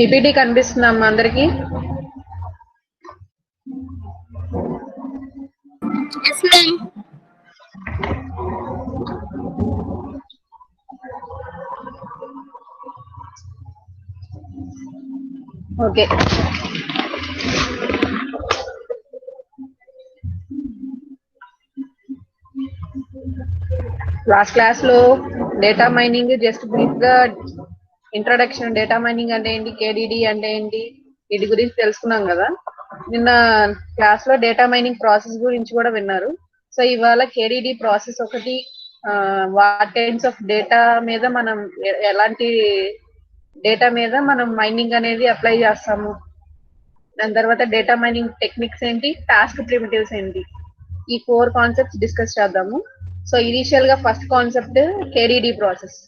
PPT కనిపిస్తుందమ్మా అందరికి? Yes, ma'am. Okay. Last class లో data mining just brief గా introduction, data mining అంటే ఏంటి, కేడిడి అంటే ఏంటి, వీటి గురించి తెలుసుకున్నాం కదా. నిన్న క్లాస్ లో డేటా మైనింగ్ ప్రాసెస్ గురించి కూడా విన్నారు. సో ఇవాళ కేడిడి ప్రాసెస్ ఒకటి, వాట్ టైప్స్ ఆఫ్ డేటా మీద మనం ఎలాంటి డేటా మీద మనం మైనింగ్ అనేది అప్లై చేస్తాము, దాని తర్వాత డేటా మైనింగ్ టెక్నిక్స్ ఏంటి, టాస్క్ ప్రిమిటివ్స్ ఏంటి, ఈ 4 కాన్సెప్ట్స్ డిస్కస్ చేద్దాము. సో ఇనిషియల్ గా first concept KDD process.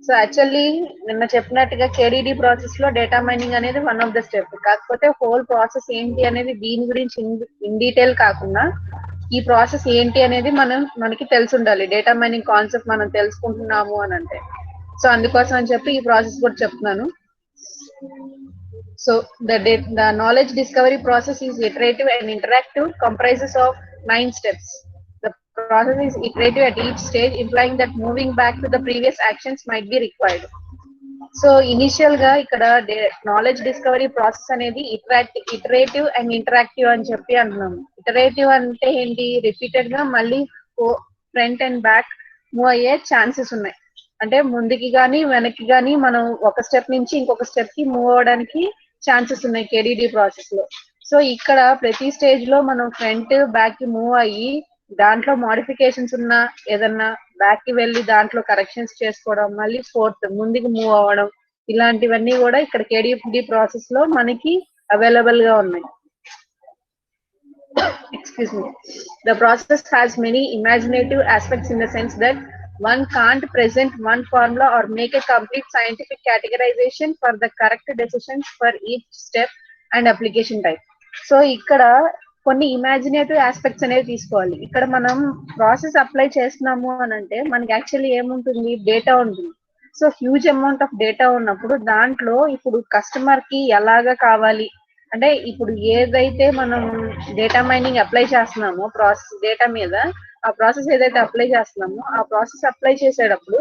So actually నిన్న చెప్పినట్టుగా కేడిడి ప్రాసెస్ లో డేటా మైనింగ్ అనేది వన్ ఆఫ్ ద స్టెప్. కాకపోతే హోల్ ప్రాసెస్ ఏంటి అనేది దీని గురించి ఇన్ డీటెయిల్ కాకుండా ఈ ప్రాసెస్ ఏంటి అనేది మనకి తెలిసి ఉండాలి. డేటా మైనింగ్ కాన్సెప్ట్ మనం తెలుసుకుంటున్నాము అని అంటే, సో అందుకోసం అని చెప్పి ఈ ప్రాసెస్ కూడా చెప్తున్నాను. So the knowledge discovery process is iterative and interactive, comprises of 9 steps. The process is iterative at each stage, implying that moving back to the previous actions might be required. So initial గా ఇక్కడ knowledge discovery process అనేది iterative and interactive అని చెప్పి అంటున్నాము. Iterative అంటే ఏంటి, repeated గా మళ్ళీ ఫ్రంట్ అండ్ బ్యాక్ మూవ్ అయ్యే ఛాన్సెస్ ఉన్నాయి. అంటే ముందుకి కానీ వెనక్కి కానీ మనం ఒక స్టెప్ నుంచి ఇంకొక స్టెప్ కి మూవ్ అవడానికి ఛాన్సెస్ ఉన్నాయి కేడిడి ప్రాసెస్ లో. సో ఇక్కడ ప్రతి స్టేజ్ లో మనం ఫ్రంట్ బ్యాక్ కి మూవ్ అయ్యి దాంట్లో మోడిఫికేషన్స్ ఉన్నా ఏదన్నా బ్యాక్ కి వెళ్ళి దాంట్లో కరెక్షన్స్ చేసుకోవడం, మళ్ళీ ఫోర్త్ ముందుకు మూవ్ అవ్వడం, ఇలాంటివన్నీ కూడా ఇక్కడ కేడిడి ప్రాసెస్ లో మనకి అవైలబుల్ గా ఉన్నాయి. Excuse me. The process has many imaginative aspects in the sense that one can't present one formula or make a complete scientific categorization for the correct decisions for each step and application type. So ఇక్కడ కొన్ని imaginative aspects అనేవి తీసుకోవాలి. ఇక్కడ మనం process apply చేస్తున్నాము అని అంటే మనకి యాక్చువల్లీ ఏముంటుంది, డేటా ఉంటుంది. So huge amount of data ఉన్నప్పుడు దాంట్లో ఇప్పుడు కస్టమర్ కి ఎలాగా కావాలి అంటే, ఇప్పుడు ఏదైతే మనం డేటా మైనింగ్ అప్లై చేస్తున్నామో ప్రాసెస్ డేటా మీద, ఆ ప్రాసెస్ ఏదైతే అప్లై చేస్తున్నామో ఆ ప్రాసెస్ అప్లై చేసేటప్పుడు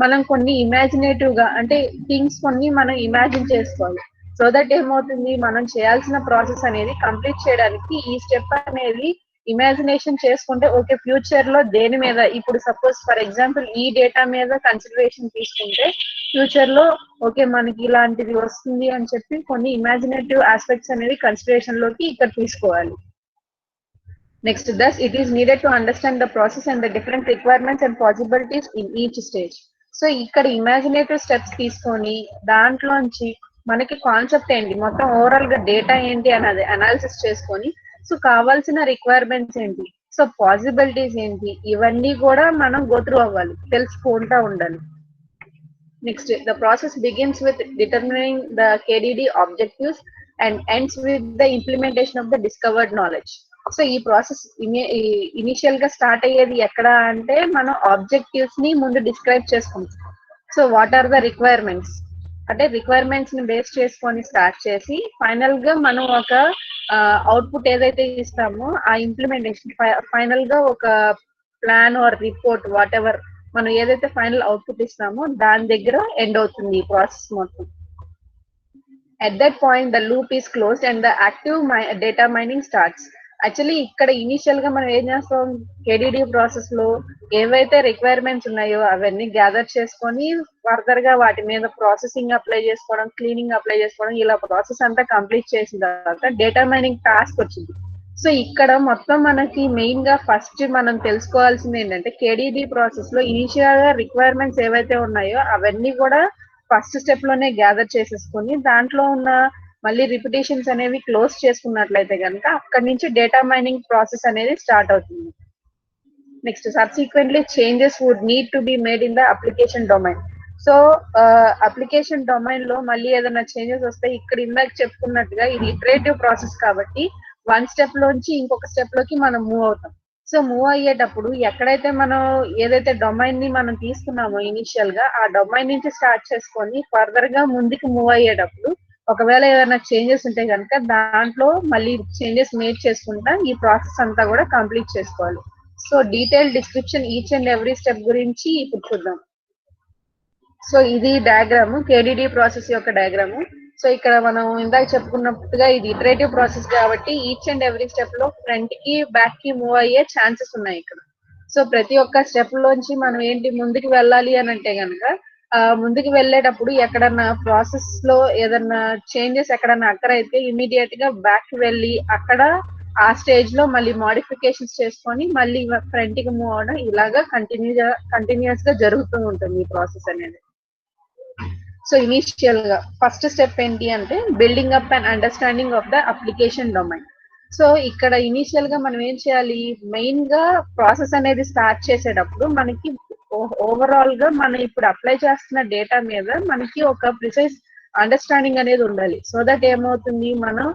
మనం కొన్ని ఇమాజినేటివ్ గా అంటే థింగ్స్ కొన్ని మనం ఇమాజిన్ చేసుకోవాలి. సో దట్ ఏమవుతుంది, మనం చేయాల్సిన ప్రాసెస్ అనేది కంప్లీట్ చేయడానికి ఈ స్టెప్ అనేది ఇమాజినేషన్ చేసుకుంటే ఓకే ఫ్యూచర్ లో దేని మీద, ఇప్పుడు సపోజ్ ఫర్ ఎగ్జాంపుల్ ఈ డేటా మీద కన్సిడరేషన్ తీసుకుంటే ఫ్యూచర్ లో ఓకే మనకి ఇలాంటిది వస్తుంది అని చెప్పి కొన్ని ఇమాజినేటివ్ ఆస్పెక్ట్స్ అనేవి కన్సిడరేషన్ లోకి ఇక్కడ తీసుకోవాలి. Next, thus it is needed to understand the process and the different requirements and possibilities in each stage. So ఇక్కడ ఇమాజినేటివ్ స్టెప్స్ తీసుకొని దాంట్లోంచి మనకి కాన్సెప్ట్ ఏంటి, మొత్తం ఓవరాల్ గా డేటా ఏంటి అనేది అనాలిసిస్ చేసుకొని, సో కావాల్సిన రిక్వైర్మెంట్స్ ఏంటి, సో పాసిబిలిటీస్ ఏంటి, ఇవన్నీ కూడా మనం గోత్రూ అవ్వాలి, తెలుసుకుంటా ఉండాలి. Next, the process begins with determining the KDD objectives and ends with the implementation of the discovered knowledge. So ఈ ప్రాసెస్ ఇనిషియల్ గా స్టార్ట్ అయ్యేది ఎక్కడ అంటే మనం ఆబ్జెక్టివ్స్ ని ముందు డిస్క్రైబ్ చేసుకుంటాం. So what are the requirements అంటే రిక్వైర్మెంట్స్ ని బేస్ చేసుకొని స్టార్ట్ చేసి ఫైనల్ గా మనం ఒక అవుట్పుట్ ఏదైతే ఇస్తామో ఆ ఇంప్లిమెంటేషన్ ఫైనల్ గా ఒక plan or report whatever మనం ఏదైతే ఫైనల్ అవుట్పుట్ ఇస్తామో దాని దగ్గర ఎండ్ అవుతుంది ఈ ప్రాసెస్ మొత్తం. At that point the loop is closed and the active data mining starts. Actually ఇక్కడ ఇనిషియల్ గా మనం ఏం చేస్తాం, కేడిడి ప్రాసెస్ లో ఏవైతే రిక్వైర్మెంట్స్ ఉన్నాయో అవన్నీ గ్యాదర్ చేసుకొని ఫర్దర్ గా వాటి మీద ప్రాసెసింగ్ అప్లై చేసుకోవడం, క్లీనింగ్ అప్లై చేసుకోవడం, ఇలా ప్రాసెస్ అంతా కంప్లీట్ చేసిన తర్వాత డేటా మైనింగ్ టాస్క్ వచ్చింది. సో ఇక్కడ మొత్తం మనకి మెయిన్ గా ఫస్ట్ మనం తెలుసుకోవాల్సింది ఏంటంటే కేడిడి ప్రాసెస్ లో ఇనిషియల్ గా రిక్వైర్మెంట్స్ ఏవైతే ఉన్నాయో అవన్నీ కూడా ఫస్ట్ స్టెప్ లోనే గ్యాదర్ చేసేసుకొని దాంట్లో ఉన్న మళ్ళీ రిపిటేషన్స్ అనేవి క్లోజ్ చేసుకున్నట్లయితే కనుక అక్కడి నుంచి డేటా మైనింగ్ ప్రాసెస్ అనేది స్టార్ట్ అవుతుంది. Next, subsequently changes would need to be made in the application domain. So application domain లో మళ్ళీ ఏదైనా చేంజెస్ వస్తే ఇక్కడ ఇందాక చెప్పుకున్నట్టుగా ఇది ఇటరేటివ్ ప్రాసెస్ కాబట్టి వన్ స్టెప్ లోంచి ఇంకొక స్టెప్ లోకి మనం మూవ్ అవుతాం. సో మూవ్ అయ్యేటప్పుడు ఎక్కడైతే మనం ఏదైతే డొమైన్ ని మనం తీసుకున్నామో ఇనిషియల్ గా ఆ డొమైన్ నుంచి స్టార్ట్ చేసుకొని ఫర్దర్ గా ముందుకు మూవ్ అయ్యేటప్పుడు ఒకవేళ ఏదైనా చేంజెస్ ఉంటే కనుక దాంట్లో మళ్ళీ చేంజెస్ మేక్ చేసుకుంటా ఈ ప్రాసెస్ అంతా కూడా కంప్లీట్ చేసుకోవాలి. So detail description each and every step గురించి ఇప్పుడు చూద్దాం. సో ఇది డయాగ్రామ్, కేడిడి ప్రాసెస్ యొక్క డయాగ్రామ్. సో ఇక్కడ మనం ఇందాక చెప్పుకున్నట్టుగా ఇది ఇటరేటివ్ ప్రాసెస్ కాబట్టి ఈచ్ అండ్ ఎవ్రీ స్టెప్ లో ఫ్రంట్ కి బ్యాక్ కి మూవ్ అయ్యే ఛాన్సెస్ ఉన్నాయి ఇక్కడ. సో ప్రతి ఒక్క స్టెప్ లోంచి మనం ఏంటి ముందుకు వెళ్ళాలి అని అంటే కనుక ముందుకు వెళ్ళేటప్పుడు ఎక్కడన్నా ప్రాసెస్ లో ఏదన్నా చేంజెస్ ఎక్కడన్నా అక్కర్ అయితే ఇమీడియట్ గా బ్యాక్ వెళ్ళి అక్కడ ఆ స్టేజ్ లో మళ్ళీ మోడిఫికేషన్స్ చేసుకొని మళ్ళీ ఫ్రంట్ కి మూవ్ అవడం ఇలాగా కంటిన్యూస్ గా జరుగుతూ ఉంటుంది ఈ ప్రాసెస్ అనేది. సో ఇనిషియల్ గా ఫస్ట్ స్టెప్ ఏంటి అంటే building up and understanding of the application domain. So ఇక్కడ ఇనిషియల్ గా మనం ఏం చేయాలి, మెయిన్ గా ప్రాసెస్ అనేది స్టార్ట్ చేసేటప్పుడు మనకి ఓవరాల్ గా మనం ఇప్పుడు అప్లై చేస్తున్న డేటా మీద మనకి ఒక ప్రిసైజ్ అండర్స్టాండింగ్ అనేది ఉండాలి. సో దట్ ఏమవుతుంది, మనం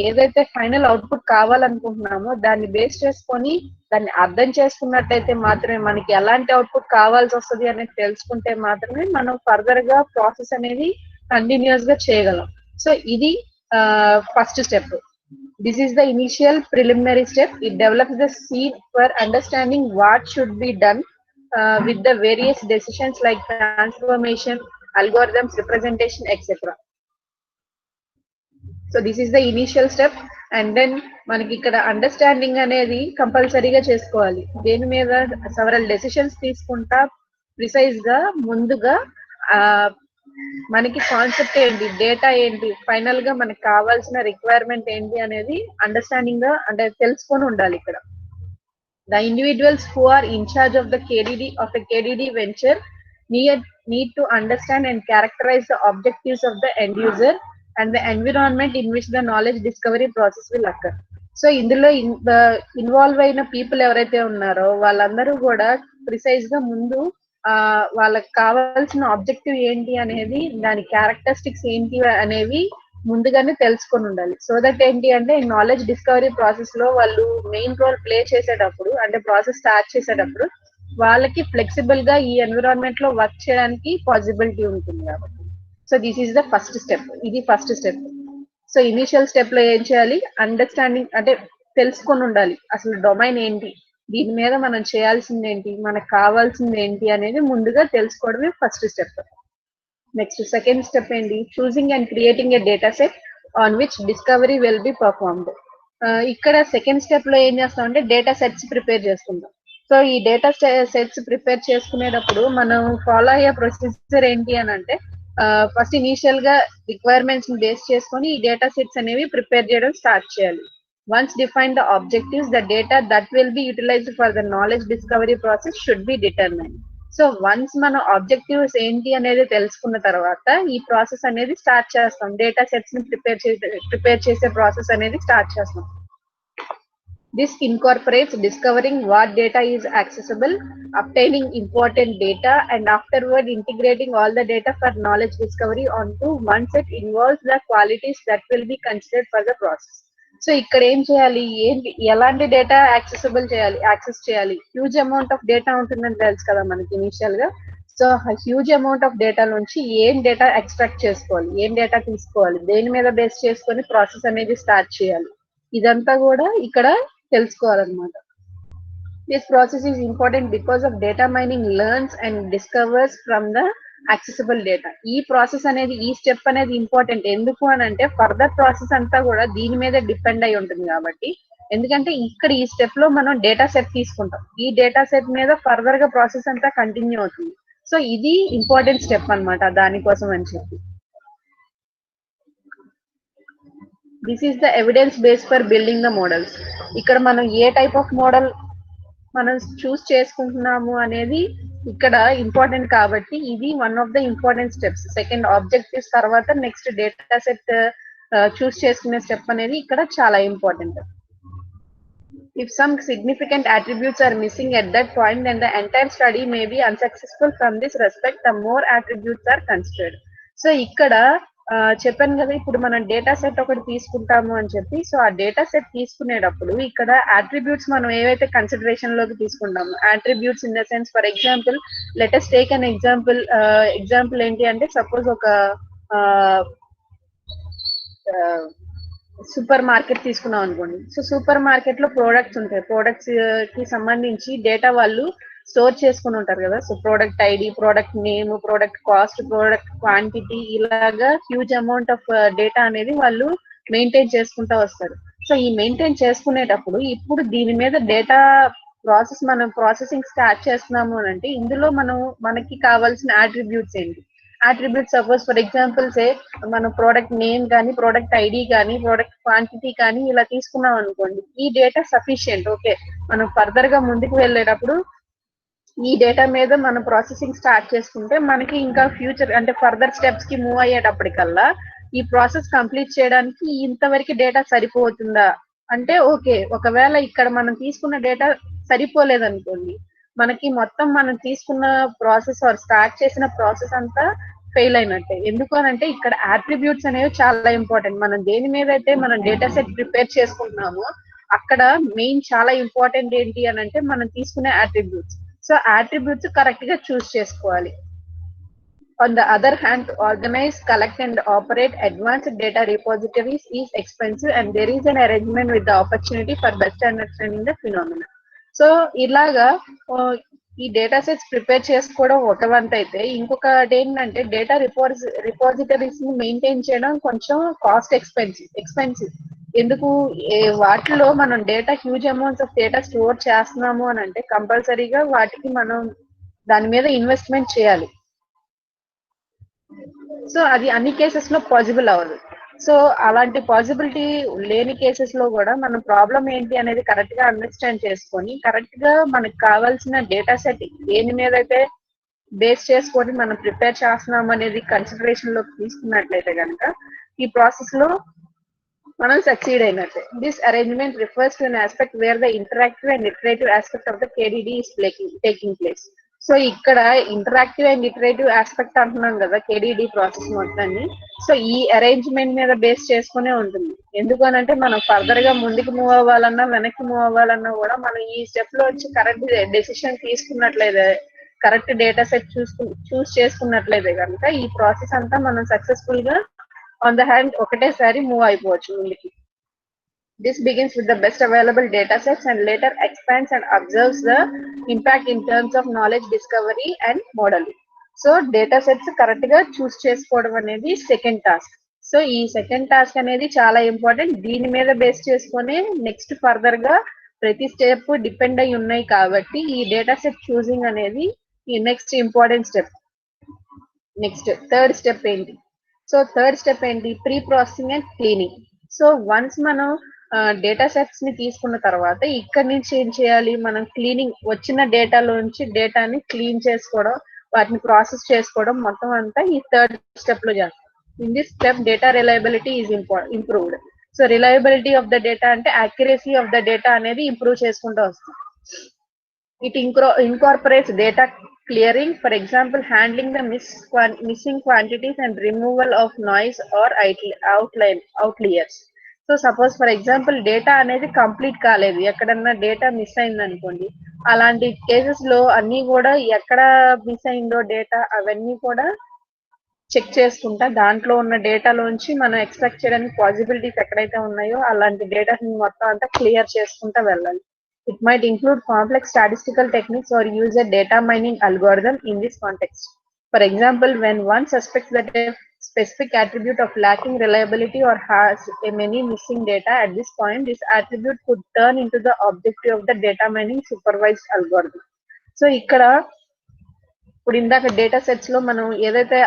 ఏదైతే ఫైనల్ అవుట్పుట్ కావాలనుకుంటున్నామో దాన్ని బేస్ చేసుకొని దాన్ని అర్థం చేసుకున్నట్టయితే మాత్రమే మనకి ఎలాంటి అవుట్పుట్ కావాల్సి వస్తుంది అనేది తెలుసుకుంటే మాత్రమే మనం ఫర్దర్ గా ప్రాసెస్ అనేది కంటిన్యూస్ గా చేయగలం. సో ఇది first step. This is the initial preliminary step. It develops the seed for understanding what should be done with the various decisions like transformation, algorithms, representation, etc. So this is the initial step. And then మనకి ఇక్కడ understanding అనేది కంపల్సరీగా చేసుకోవాలి. దేని మీద several decisions తీసుకుంటా precise గా ముందుగా మనకి కాన్సెప్ట్ ఏంటి, డేటా ఏంటి, ఫైనల్ గా మనకి కావాల్సిన రిక్వైర్మెంట్ ఏంటి అనేది అండర్స్టాండింగ్ గా అంటే తెలుసుకొని ఉండాలి ఇక్కడ. The individuals who are in charge of the KDD venture need to understand and characterize the objectives of the end user and the environment in which the knowledge discovery process will occur. So ఇందులో involve అయిన people ఎవరైతే ఉన్నారో వాళ్ళందరూ కూడా precise గా ముందు వాళ్ళకి కావాల్సిన ఆబ్జెక్టివ్ ఏంటి అనేది, దాని క్యారెక్టరిస్టిక్స్ ఏంటి అనేవి ముందుగానే తెలుసుకొని ఉండాలి. సో దట్ ఏంటి అంటే నాలెడ్జ్ డిస్కవరీ ప్రాసెస్ లో వాళ్ళు మెయిన్ రోల్ ప్లే చేసేటప్పుడు అంటే ప్రాసెస్ స్టార్ట్ చేసేటప్పుడు వాళ్ళకి ఫ్లెక్సిబుల్ గా ఈ ఎన్విరాన్మెంట్ లో వర్క్ చేయడానికి పాసిబిలిటీ ఉంటుంది కాబట్టి. So this is the first step. ఇది first step. So initial step లో ఏం చేయాలి, అండర్స్టాండింగ్ అంటే తెలుసుకొని ఉండాలి అసలు డొమైన్ ఏంటి, దీని మీద మనం చేయాల్సింది ఏంటి, మనకు కావాల్సింది ఏంటి అనేది ముందుగా తెలుసుకోవడమే first step. Next second step ఏంటి, choosing and creating a data set on which discovery will be performed. ఇక్కడ సెకండ్ స్టెప్ లో ఏం చేస్తామంటే డేటా సెట్స్ ప్రిపేర్ చేసుకుంటాం. సో ఈ డేటా సెట్స్ ప్రిపేర్ చేసుకునేటప్పుడు మనం ఫాలో అయ్యే ప్రొసీజర్ ఏంటి అని అంటే ఫస్ట్ ఇనీషియల్ గా రిక్వైర్మెంట్స్ ని బేస్ చేసుకొని ఈ డేటా సెట్స్ అనేవి ప్రిపేర్ చేయడం స్టార్ట్ చేయాలి. Once defined the objectives, the data that will be utilized for the knowledge discovery process should be determined. So once మన ఆబ్జెక్టివ్స్ ఏంటి అనేది తెలుసుకున్న తర్వాత ఈ ప్రాసెస్ అనేది స్టార్ట్ చేస్తాం, డేటా సెట్స్ ని ప్రిపేర్ చేసే ప్రాసెస్ అనేది స్టార్ట్ చేస్తాం. This incorporates discovering what data is accessible, obtaining important data, and afterward integrating all the data for knowledge discovery onto one set involves the qualities that will be considered for the process. So ఇక్కడ ఏం చేయాలి, ఏంటి ఎలాంటి data access చేయాలి, huge amount of data ఉంటుందని తెలుసు కదా మనకి ఇనిషియల్ గా. So huge amount of data నుంచి ఏం డేటా ఎక్స్ట్రాక్ట్ చేసుకోవాలి, ఏం డేటా తీసుకోవాలి, దేని మీద బేస్ చేసుకొని ప్రాసెస్ అనేది స్టార్ట్ చేయాలి, ఇదంతా కూడా ఇక్కడ తెలుసుకోవాలన్నమాట. This process is important because of data mining learns and discovers from the accessible data. ఈ ప్రాసెస్ అనేది ఈ స్టెప్ అనేది ఇంపార్టెంట్ ఎందుకు అని అంటే ఫర్దర్ ప్రాసెస్ అంతా కూడా దీని మీద డిపెండ్ అయి ఉంటుంది కాబట్టి. ఎందుకంటే ఇక్కడ ఈ స్టెప్ లో మనం డేటా సెట్ తీసుకుంటాం, ఈ డేటా సెట్ మీద ఫర్దర్ గా ప్రాసెస్ అంతా కంటిన్యూ అవుతుంది. సో ఇది ఇంపార్టెంట్ స్టెప్ అన్నమాట దానికోసం అని చెప్పి. This is the evidence base for building the models. ఇక్కడ మనం ఏ టైప్ ఆఫ్ మోడల్ మనం చూస్ చేసుకుంటున్నాము అనేది ఇక్కడ ఇంపార్టెంట్ కాబట్టి ఇది one of the important steps. Second objectives తర్వాత నెక్స్ట్ డేటా సెట్ చూస్ చేసుకునే స్టెప్ అనేది ఇక్కడ చాలా important. If some significant attributes are missing at that point, then the entire study may be unsuccessful. From this respect, the more attributes are considered. So ఇక్కడ చెప్పాను కదా ఇప్పుడు మనం డేటా సెట్ ఒకటి తీసుకుంటాము అని చెప్పి. సో ఆ డేటా సెట్ తీసుకునేటప్పుడు ఇక్కడ అట్రిబ్యూట్స్ మనం ఏవైతే కన్సిడరేషన్ లోకి తీసుకుంటాము, attributes in the sense for example let us take an example ఏంటి అంటే సపోజ్ ఒక సూపర్ మార్కెట్ తీసుకున్నాం అనుకోండి. సో సూపర్ మార్కెట్ లో ప్రోడక్ట్స్ ఉంటాయి. ప్రోడక్ట్స్ కి సంబంధించి డేటా వాళ్ళు స్టోర్ చేసుకుని ఉంటారు కదా. So product ID, product name, product cost, product quantity, ఇలాగా హ్యూజ్ అమౌంట్ ఆఫ్ డేటా అనేది వాళ్ళు మెయింటైన్ చేసుకుంటూ వస్తారు. సో ఈ మెయింటైన్ చేసుకునేటప్పుడు ఇప్పుడు దీని మీద డేటా మనం ప్రాసెసింగ్ స్టార్ట్ చేస్తున్నాము అని అంటే ఇందులో మనకి కావాల్సిన అట్రిబ్యూట్స్ ఏంటి? Attribute suppose for example say మనం ప్రోడక్ట్ నేమ్ కానీ, ప్రోడక్ట్ ఐడి కానీ, ప్రోడక్ట్ క్వాంటిటీ కానీ ఇలా తీసుకున్నాం అనుకోండి. ఈ డేటా సఫిషియంట్. ఓకే, మనం ఫర్దర్ గా ముందుకు వెళ్ళేటప్పుడు ఈ డేటా మీద మనం ప్రాసెసింగ్ స్టార్ట్ చేసుకుంటే మనకి ఇంకా ఫ్యూచర్ అంటే ఫర్దర్ స్టెప్స్ కి మూవ్ అయ్యేటప్పటికల్లా ఈ ప్రాసెస్ కంప్లీట్ చేయడానికి ఇంతవరకు డేటా సరిపోతుందా అంటే ఓకే. ఒకవేళ ఇక్కడ మనం తీసుకున్న డేటా సరిపోలేదనుకోండి, మనకి మొత్తం మనం తీసుకున్న ప్రాసెస్ ఆర్ స్టార్ట్ చేసిన ప్రాసెస్ అంతా ఫెయిల్ అయినట్టే. ఎందుకు అనంటే ఇక్కడ అట్రిబ్యూట్స్ అనేవి చాలా ఇంపార్టెంట్. మనం దేని మీద అయితే మనం డేటా సెట్ ప్రిపేర్ చేసుకుంటున్నామో అక్కడ మెయిన్ చాలా ఇంపార్టెంట్ ఏంటి అని అంటే మనం తీసుకునే అట్రిబ్యూట్స్. సో అట్రిబ్యూట్స్ కరెక్ట్ గా చూస్ చేసుకోవాలి. On the other hand, to organize, collect, and operate advanced data repositories is expensive, and there is an arrangement with the opportunity for best understanding the phenomena. So ఇలాగా ఈ data sets prepare చేసుకోవడం ఒక వంత అయితే, ఇంకొకటి ఏంటంటే data repositories ని maintain చేయడం కొంచెం కాస్ట్ ఎక్స్పెన్సివ్. ఎందుకు? వాటిలో మనం data huge amounts of data store చేస్తున్నాము అని అంటే కంపల్సరీగా వాటికి మనం దాని మీద ఇన్వెస్ట్మెంట్ చేయాలి. సో అది అన్ని కేసెస్ లో పాసిబుల్ అవ్వదు. సో అలాంటి పాసిబిలిటీ లేని కేసెస్ లో కూడా మనం ప్రాబ్లం ఏంటి అనేది కరెక్ట్ గా అండర్స్టాండ్ చేసుకొని కరెక్ట్ గా మనకు కావాల్సిన డేటా సెట్ దేని మీద అయితే బేస్ చేసుకొని మనం ప్రిపేర్ చేస్తున్నాం అనేది కన్సిడరేషన్ లోకి తీసుకున్నట్లయితే కనుక ఈ ప్రాసెస్ లో మనం సక్సీడ్ అయినట్టే. This arrangement refers to an aspect where the interactive and iterative aspect of the KDD is taking place. So ఇక్కడ ఇంటరాక్టివ్ అండ్ ఇటరేటివ్ ఆస్పెక్ట్ అంటున్నాం కదా కేడిడి ప్రాసెస్ మొత్తాన్ని. సో ఈ అరేంజ్మెంట్ మీద బేస్ చేసుకునే ఉంటుంది. ఎందుకు అనంటే మనం ఫర్దర్ గా ముందుకు మూవ్ అవ్వాలన్నా వెనక్కి మూవ్ అవ్వాలన్నా కూడా మనం ఈ స్టెప్ లో వచ్చి కరెక్ట్ డెసిషన్ తీసుకున్నట్లయితే, కరెక్ట్ డేటా సెట్ చూస్ చేసుకున్నట్లయితే కనుక ఈ ప్రాసెస్ అంతా మనం సక్సెస్ఫుల్ గా ఆన్ ద హ్యాండ్ ఒకటేసారి మూవ్ అయిపోవచ్చు ముందుకి. This begins with the best available data sets and later expands and observes the impact in terms of knowledge discovery and modeling. So data sets correct గా చూస్ చేసుకోవడం అనేది second task. So ఈ second task అనేది చాలా important. దీని మీద base చేసుకొని next further గా ప్రతి స్టెప్ డిపెండ్ అయి ఉన్నాయి కాబట్టి ఈ డేటా సెట్ చూసింగ్ అనేది ఈ next important step. Next third step ఏంటి? సో థర్డ్ స్టెప్ ఏంటి? Pre processing and cleaning. So once మనం డేటా సెట్స్ ని తీసుకున్న తర్వాత ఇక్కడ నుంచి ఏం చేయాలి? మనం క్లీనింగ్ వచ్చిన డేటాలోంచి డేటాని క్లీన్ చేసుకోవడం, వాటిని ప్రాసెస్ చేసుకోవడం మొత్తం అంతా ఈ థర్డ్ స్టెప్ లో చేస్తాం. In this step data reliability is improved. So reliability of the data అంటే యాక్యురసీ ఆఫ్ ద డేటా అనేది ఇంప్రూవ్ చేసుకుంటూ వస్తాం. It incorporates data clearing, for example, handling the missing quantities and removal of noise or outliers. So suppose for example data అనేది complete కాలేదు, ఎక్కడన్నా data miss అయింది అనుకోండి. అలాంటి కేసెస్ లో అన్ని కూడా ఎక్కడ మిస్ అయిందో డేటా అవన్నీ కూడా చెక్ చేసుకుంటా దాంట్లో ఉన్న డేటాలోంచి మనం ఎక్స్ట్రాక్ట్ చేయడానికి పాసిబిలిటీస్ ఎక్కడైతే ఉన్నాయో అలాంటి డేటాని మొత్తం అంతా క్లియర్ చేసుకుంటా వెళ్ళాలి. It might include complex statistical techniques or use a data mining algorithm in this context. For example, when one suspects that a specific attribute of lacking reliability or has many missing data at this point, this attribute could turn into the objective of the data mining supervised algorithm. So ఇక్కడ ఇప్పుడు ఇందాక data sets లో మనం ఏదైతే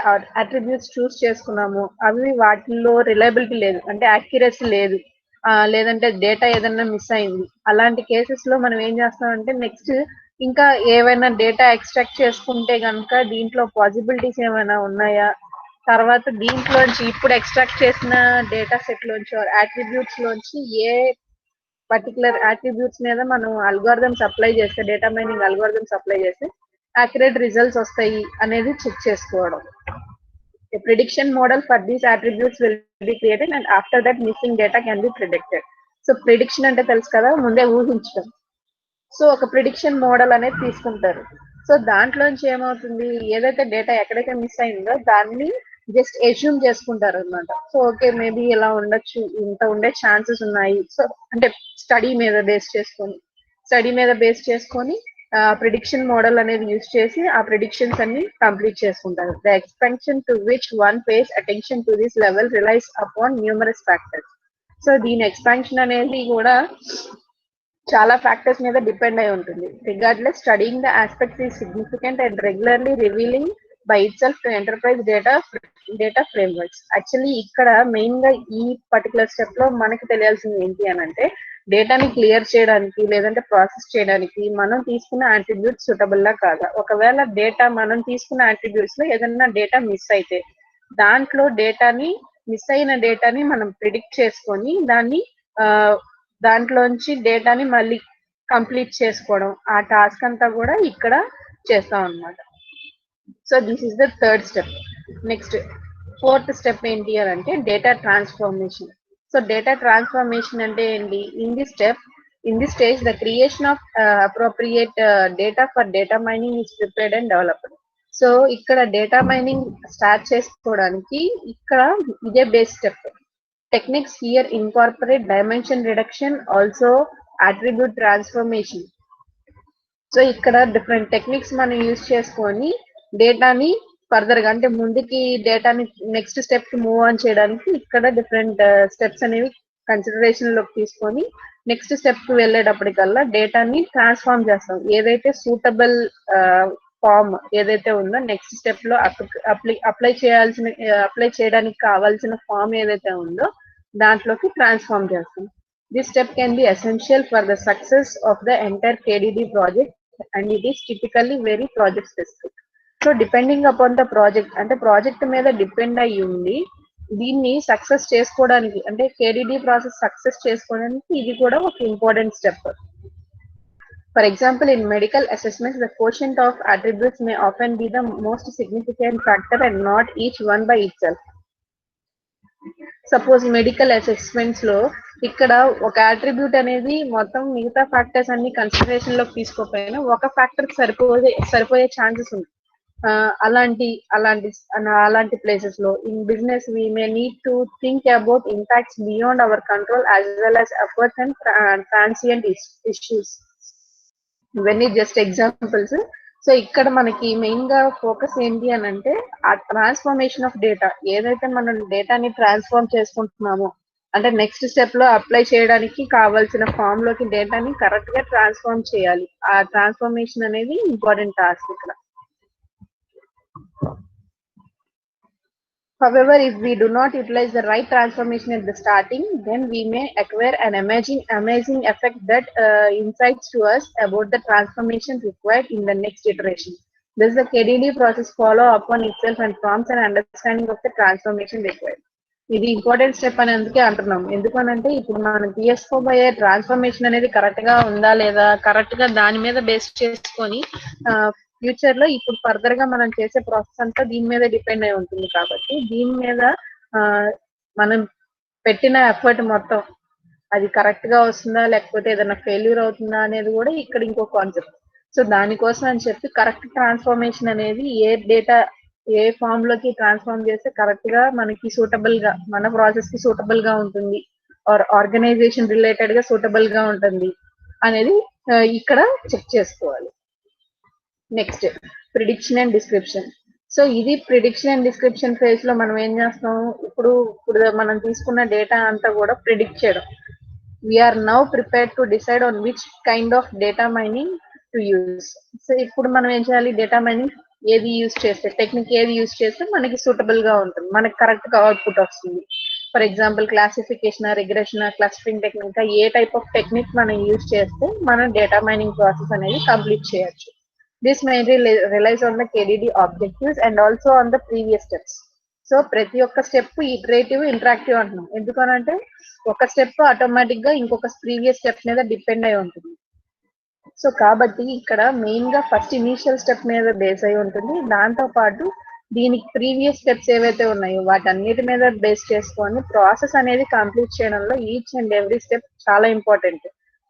attributes చూస్ చేసుకున్నామో అవి వాటిల్లో reliability లేదు, అంటే యాక్యురసీ లేదు, లేదంటే డేటా ఏదైనా మిస్ అయింది. అలాంటి కేసెస్ లో మనం ఏం చేస్తామంటే నెక్స్ట్ ఇంకా ఏవైనా డేటా ఎక్స్ట్రాక్ట్ చేసుకుంటే కనుక దీంట్లో పాసిబిలిటీస్ ఏమైనా ఉన్నాయా, తర్వాత దీంట్లోంచి ఇప్పుడు ఎక్స్ట్రాక్ట్ చేసిన డేటా సెట్ లోంచి అట్రిబ్యూట్స్ లోంచి ఏ పర్టికులర్ అట్రిబ్యూట్స్ మీద మనం అల్గోరిథమ్స్ అప్లై చేస్తే, డేటా మైనింగ్ అల్గోరిథమ్స్ అప్లై చేస్తే యాక్యురేట్ రిజల్ట్స్ వస్తాయి అనేది చెక్ చేసుకోవడం. A prediction model for these attributes will be created and after that missing data can be predicted. So prediction అంటే తెలుసు కదా, ముందే ఊహించడం. సో ఒక ప్రిడిక్షన్ మోడల్ అనేది తీసుకుంటారు. సో దాంట్లోంచి ఏమవుతుంది, ఏదైతే డేటా ఎక్కడైతే మిస్ అయిందో దాన్ని జస్ట్ ఎస్యూమ్ చేసుకుంటారు అనమాట. సో ఓకే మేబీ ఇలా ఉండొచ్చు, ఇంత ఉండే ఛాన్సెస్ ఉన్నాయి. సో అంటే స్టడీ మీద బేస్ చేసుకొని ప్రిడిక్షన్ మోడల్ అనేది యూజ్ చేసి ఆ ప్రిడిక్షన్స్ అన్ని కంప్లీట్ చేసుకుంటారు. The expansion to which one pays attention to this level relies upon numerous factors. So దీని ఎక్స్పాన్షన్ అనేది కూడా చాలా ఫ్యాక్టర్స్ మీద డిపెండ్ అయి ఉంటుంది. Regardless studying the aspects is significant and regularly revealing by itself to enterprise data frameworks. Actually ఇక్కడ main గా ఈ పర్టికులర్ స్టెప్ లో మనకి తెలియాల్సింది ఏంటి అని అంటే, డేటాని క్లియర్ చేయడానికి లేదంటే ప్రాసెస్ చేయడానికి మనం తీసుకున్న అట్రిబ్యూట్స్ సూటబుల్ లా కాదా. ఒకవేళ డేటా మనం తీసుకున్న అట్రిబ్యూట్స్ లో ఏదైనా డేటా మిస్ అయితే దాంట్లో మిస్ అయిన డేటాని మనం ప్రిడిక్ట్ చేసుకొని దాంట్లోంచి డేటాని మళ్ళీ కంప్లీట్ చేసుకోవడం, ఆ టాస్క్ అంతా కూడా ఇక్కడ చేస్తాం అన్నమాట. So this is the third step. Next fourth step ఏంటి అని అంటే data transformation. So data transformation అంటే ఏంటి? In this stage the creation of appropriate data for data mining is prepared and developed. So ఇక్కడ డేటా మైనింగ్ స్టార్ట్ చేసుకోవడానికి ఇక్కడ ఇదే base step. Techniques here incorporate dimension reduction, also attribute transformation. So ఇక్కడ different techniques మనం use చేసుకొని డేటాని further గా అంటే ముందుకి డేటాని నెక్స్ట్ స్టెప్ కి మూవ్ ఆన్ చేయడానికి ఇక్కడ డిఫరెంట్ స్టెప్స్ అనేవి కన్సిడరేషన్ లోకి తీసుకొని నెక్స్ట్ స్టెప్ కి వెళ్ళేటప్పటికల్లా డేటాని ట్రాన్స్ఫార్మ్ చేస్తాం. ఏదైతే సూటబుల్ ఫామ్ ఏదైతే ఉందో నెక్స్ట్ స్టెప్ లో అప్లై చేయడానికి కావాల్సిన ఫామ్ ఏదైతే ఉందో దాంట్లోకి ట్రాన్స్ఫార్మ్ చేస్తాం. This step can be essential for the success of the entire KDD project and it is typically very project specific. So depending upon the project, అంటే ప్రాజెక్ట్ మీద depend అయ్యి ఉండి దీన్ని సక్సెస్ చేసుకోవడానికి అంటే కేడిడి ప్రాసెస్ సక్సెస్ చేసుకోవడానికి ఇది కూడా ఒక important step. For example, in medical assessments, the quotient of attributes may often be the most significant factor and not each one by itself. Suppose medical assessments లో ఇక్కడ ఒక అట్రిబ్యూట్ అనేది మొత్తం మిగతా ఫ్యాక్టర్స్ అన్ని కన్సిడరేషన్ లోకి తీసుకోకపోయినా ఒక ఫ్యాక్టర్ సరిపోయే ఛాన్సెస్ ఉంది. అలాంటి ప్లేసెస్ లో in business we may need to think about impacts beyond our control as well as efforts and transient issues. ఇవన్నీ జస్ట్ ఎగ్జాంపుల్స్. సో ఇక్కడ మనకి మెయిన్ గా ఫోకస్ ఏంటి అని అంటే ఆ ట్రాన్స్ఫర్మేషన్ ఆఫ్ డేటా. ఏదైతే మనం డేటాని ట్రాన్స్ఫార్మ్ చేసుకుంటున్నామో అంటే నెక్స్ట్ స్టెప్ లో అప్లై చేయడానికి కావాల్సిన ఫామ్ లోకి డేటాని కరెక్ట్ గా ట్రాన్స్ఫార్మ్ చేయాలి. ఆ ట్రాన్స్ఫర్మేషన్ అనేది ఇంపార్టెంట్ టాస్క్ ఇక్కడ. However, if we do not utilize the right transformation at the starting, then we may acquire an amazing effect that insights to us about the transformation required in the next iteration. Thus, the KDD process follow upon itself and prompts an understanding of the transformation required. ఇది important step అని అందుకే అంటున్నాం. ఎందుకనంటే ఇప్పుడు మనం తీసుకోబోయే transformation అనేది correct గా ఉందా లేదా, కరెక్ట్ గా దాని మీద బేస్ చేసుకొని ఫ్యూచర్ లో ఇప్పుడు ఫర్దర్ గా మనం చేసే ప్రాసెస్ అంతా దీని మీద డిపెండ్ అయి ఉంటుంది. కాబట్టి దీని మీద మనం పెట్టిన ఎఫర్ట్ మొత్తం అది కరెక్ట్ గా వస్తుందా లేకపోతే ఏదైనా ఫెయిల్యూర్ అవుతుందా అనేది కూడా ఇక్కడ ఇంకో కాన్సెప్ట్. సో దానికోసం అని చెప్పి కరెక్ట్ ట్రాన్స్ఫర్మేషన్ అనేది ఏ ఫామ్ లోకి ట్రాన్స్ఫార్మ్ చేస్తే కరెక్ట్ గా మనకి సూటబుల్ గా మన ప్రాసెస్ కి సూటబుల్ గా ఉంటుంది ఆర్ ఆర్గనైజేషన్ రిలేటెడ్ గా సూటబుల్ గా ఉంటుంది అనేది ఇక్కడ చెక్ చేసుకోవాలి. Next prediction and description. So ఇది ప్రిడిక్షన్ అండ్ డిస్క్రిప్షన్ ఫేజ్ లో మనం ఏం చేస్తాం, ఇప్పుడు మనం తీసుకున్న డేటా అంతా కూడా ప్రిడిక్ట్ చేయడం. We are now prepared to decide on which kind of data mining to use. So ఇప్పుడు మనం ఏం చేయాలి, డేటా మైనింగ్ టెక్నిక్ ఏది యూజ్ చేస్తే మనకి సూటబుల్ గా ఉంటుంది, మనకి కరెక్ట్ గా అవుట్పుట్ వస్తుంది. For example classification, regression, clustering technique, A type of technique మనం యూజ్ చేస్తే మనం డేటా మైనింగ్ ప్రాసెస్ అనేది కంప్లీట్ చేయొచ్చు. This mainly relies on the KDD objectives and also on the previous steps. So ప్రతి ఒక్క step iterative interactive అంటున్నాం. ఎందుకనంటే ఒక స్టెప్ ఆటోమేటిక్ గా ఇంకొక ప్రీవియస్ స్టెప్ మీద డిపెండ్ అయి ఉంటుంది. సో కాబట్టి ఇక్కడ మెయిన్ గా ఫస్ట్ ఇనీషియల్ స్టెప్ మీద బేస్ అయి ఉంటుంది. దాంతో పాటు దీనికి ప్రీవియస్ స్టెప్స్ ఏవైతే ఉన్నాయో వాటన్నిటి మీద బేస్ చేసుకొని ప్రాసెస్ అనేది కంప్లీట్ చేయడంలో ఈచ్ అండ్ ఎవ్రీ స్టెప్ చాలా ఇంపార్టెంట్.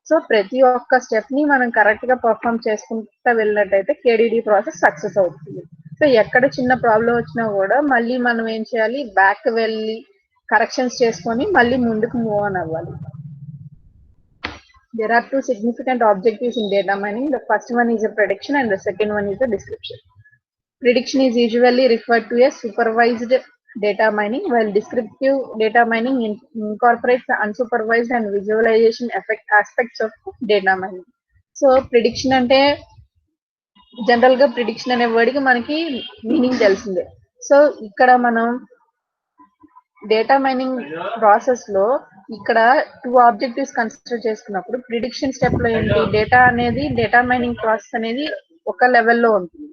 సో ప్రతి ఒక్క స్టెప్ ని మనం కరెక్ట్ గా పర్ఫామ్ చేసుకుంటూ వెళ్ళినట్టయితే కేడిడి ప్రాసెస్ సక్సెస్ అవుతుంది. సో సో ఎక్కడ చిన్న ప్రాబ్లం వచ్చినా కూడా మళ్ళీ మనం ఏం చేయాలి, బ్యాక్ వెళ్ళి కరెక్షన్స్ చేసుకొని మళ్ళీ ముందుకు మూవ్ ఆన్ అవ్వాలి. There are two significant objectives in data mining. The first one is a prediction and the second one is a description. Prediction is usually referred to as supervised data mining, while descriptive data mining incorporates the unsupervised and visualization aspects of data mining. So prediction ante general గా prediction అనే word కి మనకి meaning తెలిసిందే. So ఇక్కడ మనం data mining process లో ఇక్కడ 2 objectives consider చేసుకున్నప్పుడు ప్రిడిక్షన్ స్టెప్ లో ఏంటి, డేటా అనేది డేటా మైనింగ్ ప్రాసెస్ అనేది ఒక లెవెల్లో ఉంటుంది.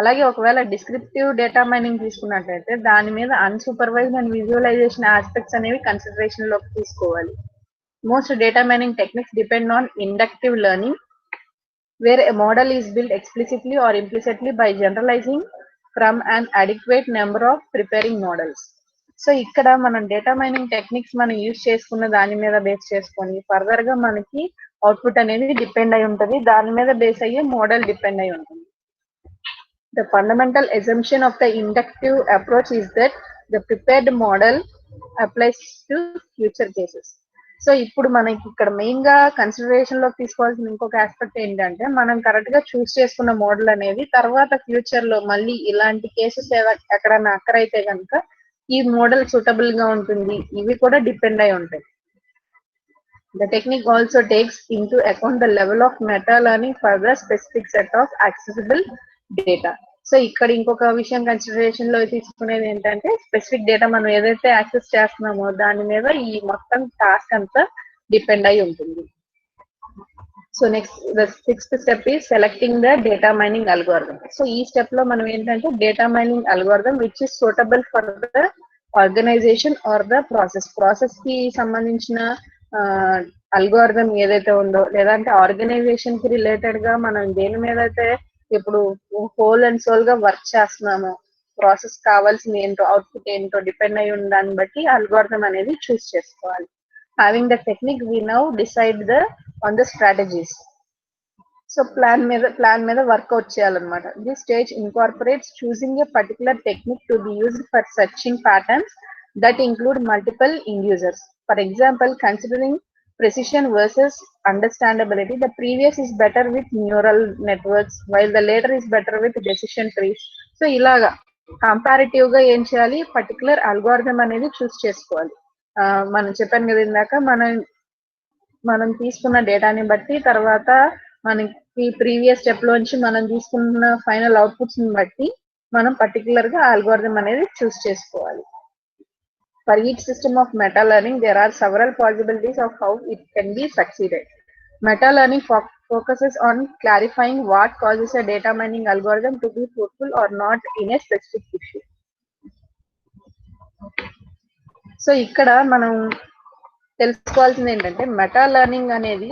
అలాగే ఒకవేళ డిస్క్రిప్టివ్ డేటా మైనింగ్ తీసుకున్నట్లయితే దాని మీద అన్సూపర్వైజ్డ్ అండ్ విజువలైజేషన్ ఆస్పెక్ట్స్ అనేవి కన్సిడరేషన్ లోకి తీసుకోవాలి. Most data mining techniques depend on inductive learning, where a model is built explicitly or implicitly by generalizing from an adequate number of preparing models. So ఇక్కడ మనం data mining techniques మనం use చేసుకున్న దాని మీద base చేసుకొని further గా మనకి output అనేది డిపెండ్ అయి ఉంటుంది, దాని మీద బేస్ అయ్యే మోడల్ డిపెండ్ అయి ఉంటుంది. The fundamental assumption of the inductive approach is that the prepared model applies to future cases. So ఇప్పుడు మనకి ఇక్కడ మెయిన్ గా కన్సిడరేషన్ లోకి తీసుకోవాల్సిన ఇంకొక ఆస్పెక్ట్ ఏంటంటే మనం కరెక్ట్ గా చూస్ చేసుకున్న మోడల్ అనేది తర్వాత ఫ్యూచర్ లో మళ్ళీ ఇలాంటి కేసెస్ ఎక్కడన్నా అక్కరైతే కనుక ఈ మోడల్ సూటబుల్ గా ఉంటుంది, ఇవి కూడా డిపెండ్ అయి ఉంటాయి. The technique also takes into account the level of meta learning for the specific set of accessible data. So ఇక్కడ ఇంకొక విషయం కన్సిడరేషన్ లో తీసుకునేది ఏంటంటే స్పెసిఫిక్ డేటా మనం ఏదైతే యాక్సెస్ చేస్తున్నామో దాని మీద ఈ మొత్తం టాస్క్ అంతా డిపెండ్ అయి ఉంటుంది. So next the 6th step is selecting the data mining algorithm. So ఈ స్టెప్ లో మనం ఏంటంటే data mining algorithm which is suitable for the organisation or the process కి సంబంధించిన అల్గోరిథం ఏదైతే ఉందో లేదంటే ఆర్గనైజేషన్ కి రిలేటెడ్ గా మనం దేని మీద అయితే ఇప్పుడు హోల్ అండ్ సోల్ గా వర్క్ చేస్తున్నాము, ప్రాసెస్ కావాల్సింది ఏంటో అవుట్పుట్ ఏంటో డిపెండ్ అయి ఉన్న దాన్ని బట్టి అల్గోరిథం అనేది చూస్ చేసుకోవాలి. Having the technique we now decide on the strategies. So plan మీద వర్క్అవుట్ చేయాలన్నమాట. This stage incorporates choosing a particular technique to be used for searching patterns that include multiple end users. For example, considering precision versus understandability, the previous is better with neural networks while the later is better with decision trees. So ilaga comparative ga em cheyali, particular algorithm anedi choose chesukovali. మనం చెప్పాను కదా ఇందాక మనం తీసుకున్న డేటాని బట్టి తర్వాత మనకి ప్రీవియస్ స్టెప్ లోంచి మనం తీసుకున్న ఫైనల్ అవుట్పుట్స్ ని బట్టి మనం పర్టికులర్ గా algorithm అనేది చూస్ చేసుకోవాలి. For each system of meta learning, there are several possibilities of how it can be succeeded. Meta learning focuses on clarifying what causes a data mining algorithm to be fruitful or not in a specific issue. So ఇక్కడ మనం తెలుసుకోవాల్సింది ఏంటంటే meta learning అనేది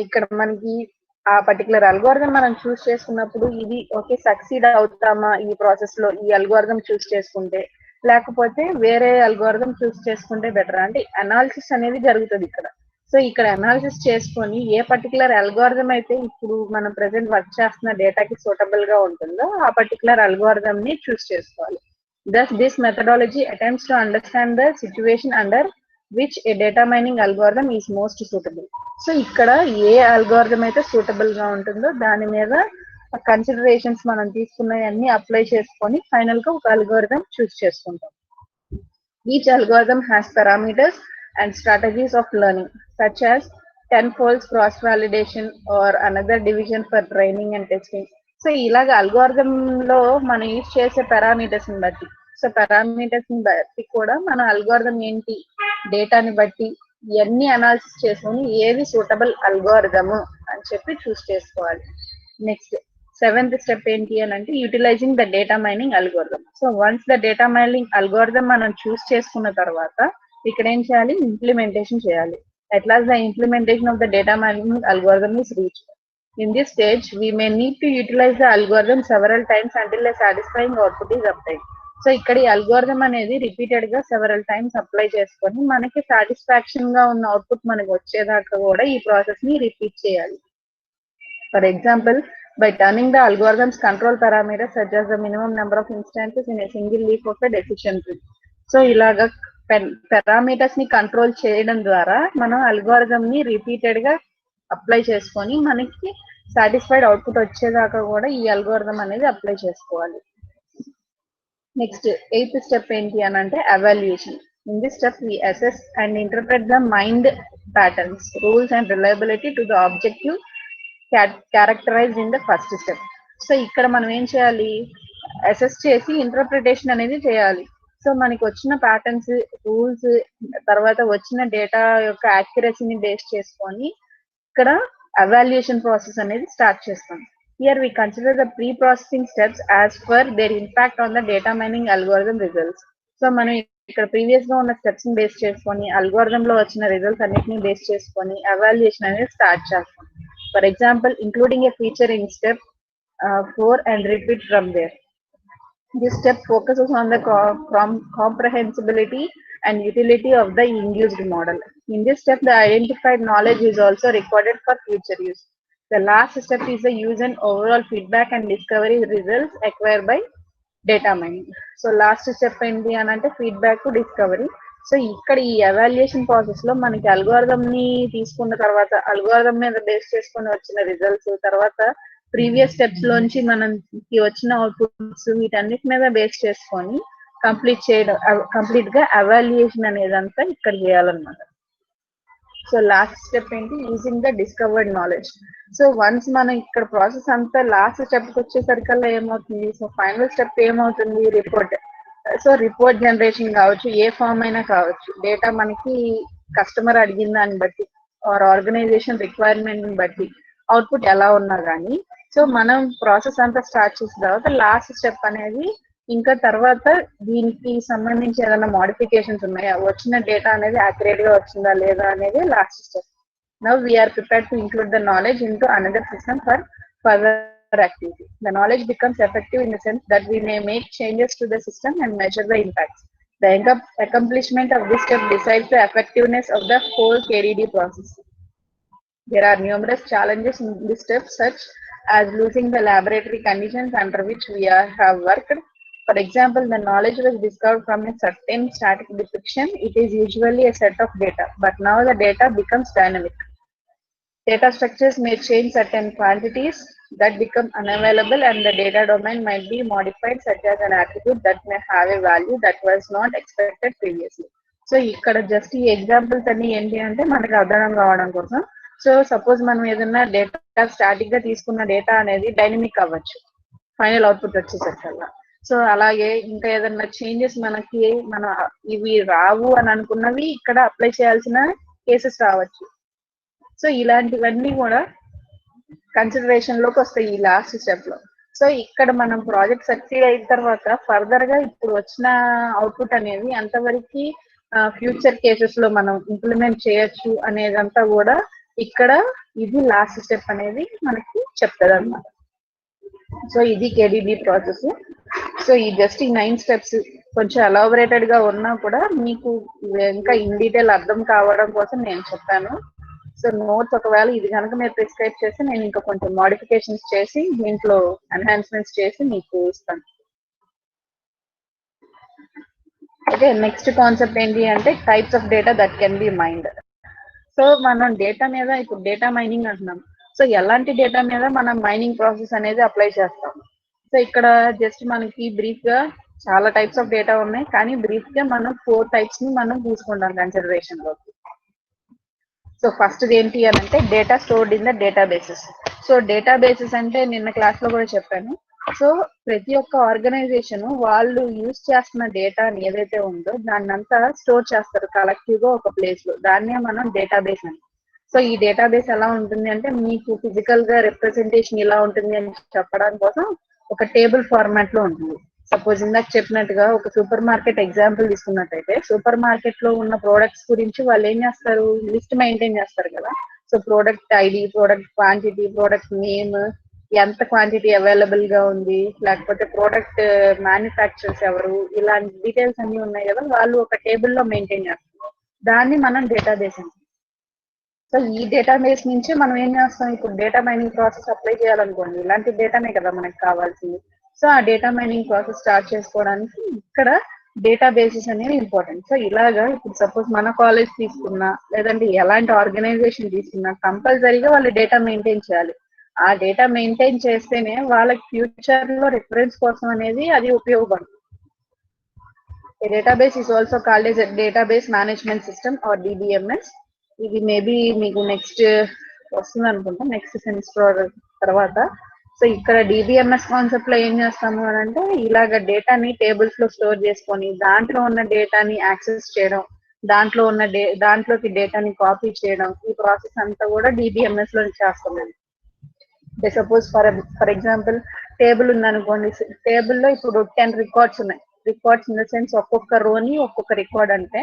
ఇక్కడ మనకి ఆ particular algorithm మనం చూస్ చేసుకున్నప్పుడు ఇది ఓకే సక్సీడ్ అవుతామా ఈ ప్రాసెస్ లో ఈ అల్గోరిథం చూస్ చేసుకుంటే, లేకపోతే వేరే అల్గోరిథం చూస్ చేసుకుంటే బెటర్ అంటే అనాలిసిస్ అనేది జరుగుతుంది ఇక్కడ. సో ఇక్కడ అనాలిసిస్ చేసుకొని ఏ పర్టికులర్ అల్గోరిథం అయితే ఇప్పుడు మనం ప్రెసెంట్ వర్క్ చేస్తున్న డేటాకి సూటబుల్ గా ఉంటుందో ఆ పర్టికులర్ అల్గోరిథం ని చూస్ చేసుకోవాలి. Thus, this methodology attempts to understand the situation under which a data mining algorithm is most suitable. So ఇక్కడ ఏ అల్గోరిథం అయితే సూటబుల్ గా ఉంటుందో దాని మీద కన్సిడరేషన్స్ మనం తీసుకున్నవన్నీ అప్లై చేసుకొని ఫైనల్ గా ఒక అల్గోరిథం చూస్ చేసుకుంటాం. Each algorithm has parameters and strategies of learning such as 10-fold cross validation or another division for training and testing. So ఇలాగ అల్గోరిథం లో మనం యూజ్ చేసే పారామీటర్స్ ని బట్టి, సో పారామీటర్స్ ని బట్టి కూడా మన అల్గోరిథం ఏంటి డేటాని బట్టి ఇవన్నీ అనాలిసిస్ చేసుకొని ఏది సూటబుల్ అల్గోరిథము అని చెప్పి చూస్ చేసుకోవాలి. నెక్స్ట్ 7th స్టెప్ ఏంటి అని అంటే utilising the data mining algorithm. So once the data mining algorithm మనం చూస్ చేసుకున్న తర్వాత ఇక్కడ ఏం చేయాలి, ఇంప్లిమెంటేషన్ చేయాలి. At last, the implementation of the data mining algorithm is reached. In this stage, we may need to utilize the algorithm several times until a satisfying output is obtained. So ఇక్కడ ఈ algorithm అనేది repeated గా several times apply చేసుకొని మనకి satisfaction గా ఉన్న output మనకి వచ్చేదాకా కూడా ఈ ప్రాసెస్ ని రిపీట్ చేయాలి. For example, by turning the algorithm's control parameters such as the minimum number of instances in a single leaf of a decision tree. So ఇలాగా పారామీటర్స్ ని కంట్రోల్ చేయడం ద్వారా మనం అల్గోరిథం ని రిపీటెడ్ గా అప్లై చేసుకొని మనకి సాటిస్ఫైడ్ అవుట్పుట్ వచ్చేదాకా కూడా ఈ అల్గోరిథం అనేది అప్లై చేసుకోవాలి. నెక్స్ట్ 8th స్టెప్ ఏంటి అని అంటే evaluation. In this step we assess and interpret the mined patterns, rules and reliability to the objective characterised in the first step. So ఇక్కడ మనం ఏం చేయాలి, అసెస్ చేసి ఇంటర్ప్రిటేషన్ అనేది చేయాలి. సో మనకి వచ్చిన ప్యాటర్న్స్, రూల్స్, తర్వాత వచ్చిన డేటా యొక్క యాక్యురసీని బేస్ చేసుకొని ఇక్కడ ఎవాల్యుయేషన్ ప్రాసెస్ అనేది స్టార్ట్ చేస్తాం. Here we consider the pre-processing steps as per their impact on the data mining algorithm results. So మనం ఇక్కడ ప్రీవియస్ గా ఉన్న స్టెప్స్ ని బేస్ చేసుకొని అల్గోరిథం లో వచ్చిన రిజల్ట్స్ అన్నిటిని బేస్ చేసుకొని ఎవాల్యుయేషన్ అనేది స్టార్ట్ చేస్తాం. For example, including a feature in step 4 and repeat from there. This step focuses on the comprehensibility and utility of the induced model. In this step, the identified knowledge is also recorded for future use. The last step is the use and overall feedback and discovery results acquired by data mining. So last step ఏంటి అని అంటే feedback to discovery. So ఇక్కడ ఈ evaluation process లో మనకి algorithm ని తీసుకున్న తర్వాత అల్గోరిథం మీద బేస్ చేసుకుని వచ్చిన రిజల్ట్స్, తర్వాత ప్రీవియస్ స్టెప్స్ లోంచి మనకి వచ్చిన అవుట్పుట్స్, వీటన్నిటి మీద బేస్ చేసుకొని కంప్లీట్ గా ఎవాల్యుయేషన్ అనేది అంతా ఇక్కడ చేయాలన్నమాట. సో లాస్ట్ స్టెప్ ఏంటి, using the discovered knowledge. So once మనం ఇక్కడ ప్రాసెస్ అంతా లాస్ట్ స్టెప్ వచ్చేసరికల్లా ఏమవుతుంది, సో ఫైనల్ స్టెప్ ఏమవుతుంది, రిపోర్ట్. సో రిపోర్ట్ జనరేషన్ కావచ్చు, ఏ ఫామ్ అయినా కావచ్చు, డేటా మనకి కస్టమర్ అడిగిన దాన్ని బట్టి ఆర్ ఆర్గనైజేషన్ రిక్వైర్మెంట్ బట్టి అవుట్పుట్ ఎలా ఉన్నా కానీ, సో మనం ప్రాసెస్ అంతా స్టార్ట్ చేసిన తర్వాత లాస్ట్ స్టెప్ అనేది ఇంకా తర్వాత దీనికి సంబంధించి ఏదైనా మోడిఫికేషన్స్ ఉన్నాయా, వచ్చిన డేటా అనేది యాక్యురేట్ గా వచ్చిందా లేదా అనేది last step. Now we are prepared to include the knowledge into another system for further activity. The knowledge becomes effective in the sense that we may make changes to the system and measure the impacts. The accomplishment of this step decides the effectiveness of the whole KDD process. There are numerous challenges in this step, such as losing the laboratory conditions under which we have worked. For example, the knowledge was discovered from a certain static depiction. It is usually a set of data, but now the data becomes dynamic. Data structures may change certain quantities that become unavailable, and the data domain might be modified, such as an attribute that may have a value that was not expected previously. So ఇక్కడ just ఈ examples అన్ని ఏంటి అంటే మనకి అర్థం కావడం కోసం. So suppose మనం ఏదైనా డేటా స్టాటిక్ గా తీసుకున్న డేటా అనేది డైనమిక్ అవ్వచ్చు ఫైనల్ అవుట్పుట్ వచ్చేసరికల్లా. సో అలాగే ఇంకా ఏదైనా చేంజెస్ మనకి ఇవి రావు అని అనుకున్నవి ఇక్కడ అప్లై చేయాల్సిన కేసెస్ రావచ్చు. సో ఇలాంటివన్నీ కూడా కన్సిడరేషన్ లోకి వస్తాయి ఈ లాస్ట్ స్టెప్ లో. సో ఇక్కడ మనం ప్రాజెక్ట్ సక్సీడ్ అయిన తర్వాత ఫర్దర్ గా ఇప్పుడు వచ్చిన అవుట్పుట్ అనేది ఎంతవరకు ఫ్యూచర్ కేసెస్ లో మనం ఇంప్లిమెంట్ చేయొచ్చు అనేదంతా కూడా ఇక్కడ ఇది లాస్ట్ స్టెప్ అనేది మనకి చెప్తుంది అన్నమాట. సో ఇది కేడిబి ప్రాసెస్. సో ఈ జస్ట్ ఈ 9 స్టెప్స్ కొంచెం ఎలాబొరేటెడ్ గా ఉన్నా కూడా మీకు ఇంకా ఇన్ డీటెయిల్ అర్థం కావడం కోసం నేను చెప్పాను. సో నోట్స్ ఒకవేళ ఇది కనుక మీరు ప్రిస్క్రైబ్ చేసి నేను ఇంకా కొంచెం మోడిఫికేషన్స్ చేసి దీంట్లో ఎన్హాన్స్మెంట్స్ చేసి మీకు ఇస్తాను. ఓకే, నెక్స్ట్ కాన్సెప్ట్ ఏంటి అంటే types of data that can be mined. So మనం డేటా మీద ఇప్పుడు డేటా మైనింగ్ అంటున్నాం. సో ఎలాంటి డేటా మీద మనం మైనింగ్ ప్రాసెస్ అనేది అప్లై చేస్తాం. సో ఇక్కడ జస్ట్ మనకి బ్రీఫ్ గా చాలా టైప్స్ ఆఫ్ డేటా ఉన్నాయి, కానీ బ్రీఫ్ గా మనం 4 టైప్స్ ని మనం తీసుకుంటాం కన్సిడరేషన్ లోకి. సో ఫస్ట్ ఏంటి అని అంటే data stored in the databases. So databases అంటే నిన్న క్లాస్ లో కూడా చెప్పాను. సో ప్రతి ఒక్క ఆర్గనైజేషన్ వాళ్ళు యూజ్ చేస్తున్న డేటాని ఏదైతే ఉందో దాన్ని అంతా స్టోర్ చేస్తారు కలెక్టివ్ గా ఒక ప్లేస్ లో. దాన్నే మనం డేటాబేస్ అని. సో ఈ డేటాబేస్ ఎలా ఉంటుంది అంటే మీకు ఫిజికల్ గా రిప్రజెంటేషన్ ఇలా ఉంటుంది అని చెప్పడానికి కోసం ఒక టేబుల్ ఫార్మాట్ లో ఉంటుంది. సపోజ్ ఇందాక చెప్పినట్టుగా ఒక సూపర్ మార్కెట్ ఎగ్జాంపుల్ తీసుకున్నట్టయితే సూపర్ మార్కెట్ లో ఉన్న ప్రోడక్ట్స్ గురించి వాళ్ళు ఏం చేస్తారు, లిస్ట్ మెయింటైన్ చేస్తారు కదా. So product ID, product quantity, product name, ఎంత క్వాంటిటీ అవైలబుల్ గా ఉంది, లేకపోతే ప్రోడక్ట్ మ్యానుఫ్యాక్చరర్స్ ఎవరు, ఇలాంటి డీటెయిల్స్ అన్ని ఉన్నాయి కదా, వాళ్ళు ఒక టేబుల్ లో మెయింటైన్ చేస్తారు. దాన్ని మనం డేటాబేస్ అంటాం. సో ఈ డేటాబేస్ నుంచి మనం ఏం చేస్తాం, ఇప్పుడు డేటా మైనింగ్ ప్రాసెస్ అప్లై చేయాలనుకోండి, ఇలాంటి డేటానే కదా మనకి కావాల్సింది. సో ఆ డేటా మైనింగ్ ప్రాసెస్ స్టార్ట్ చేసుకోవడానికి ఇక్కడ డేటాబేసెస్ అనేవి ఇంపార్టెంట్. సో ఇలాగా ఇప్పుడు సపోజ్ మన కాలేజ్ తీసుకున్నా, లేదంటే ఎలాంటి ఆర్గనైజేషన్ తీసుకున్నా, కంపల్సరీగా వాళ్ళు డేటా మెయింటైన్ చేయాలి. ఆ డేటా మెయింటైన్ చేస్తేనే వాళ్ళకి ఫ్యూచర్ లో రిఫరెన్స్ కోసం అనేది అది ఉపయోగపడుతుంది. A database is also called as a database management system or DBMS. ఇది మేబీ మీకు నెక్స్ట్ వస్తుంది అనుకుంటా, నెక్స్ట్ సెమిస్టర్ తర్వాత. సో ఇక్కడ డిబిఎంఎస్ కాన్సెప్ట్ లో ఏం చేస్తాము అని అంటే, ఇలాగ డేటాని టేబుల్స్ లో స్టోర్ చేసుకొని దాంట్లో ఉన్న డేటాని యాక్సెస్ చేయడం, దాంట్లోకి డేటాని కాపీ చేయడం, ఈ ప్రాసెస్ అంతా కూడా డిబిఎంఎస్ లో చేస్తాం. సపోజ్ ఫర్ ఎగ్జాంపుల్ టేబుల్ ఉందనుకోండి, టేబుల్లో ఇప్పుడు 10 రికార్డ్స్ ఉన్నాయి. రికార్డ్స్ ఇన్ ద సెన్స్ ఒక్కొక్క రోని ఒక్కొక్క రికార్డ్, అంటే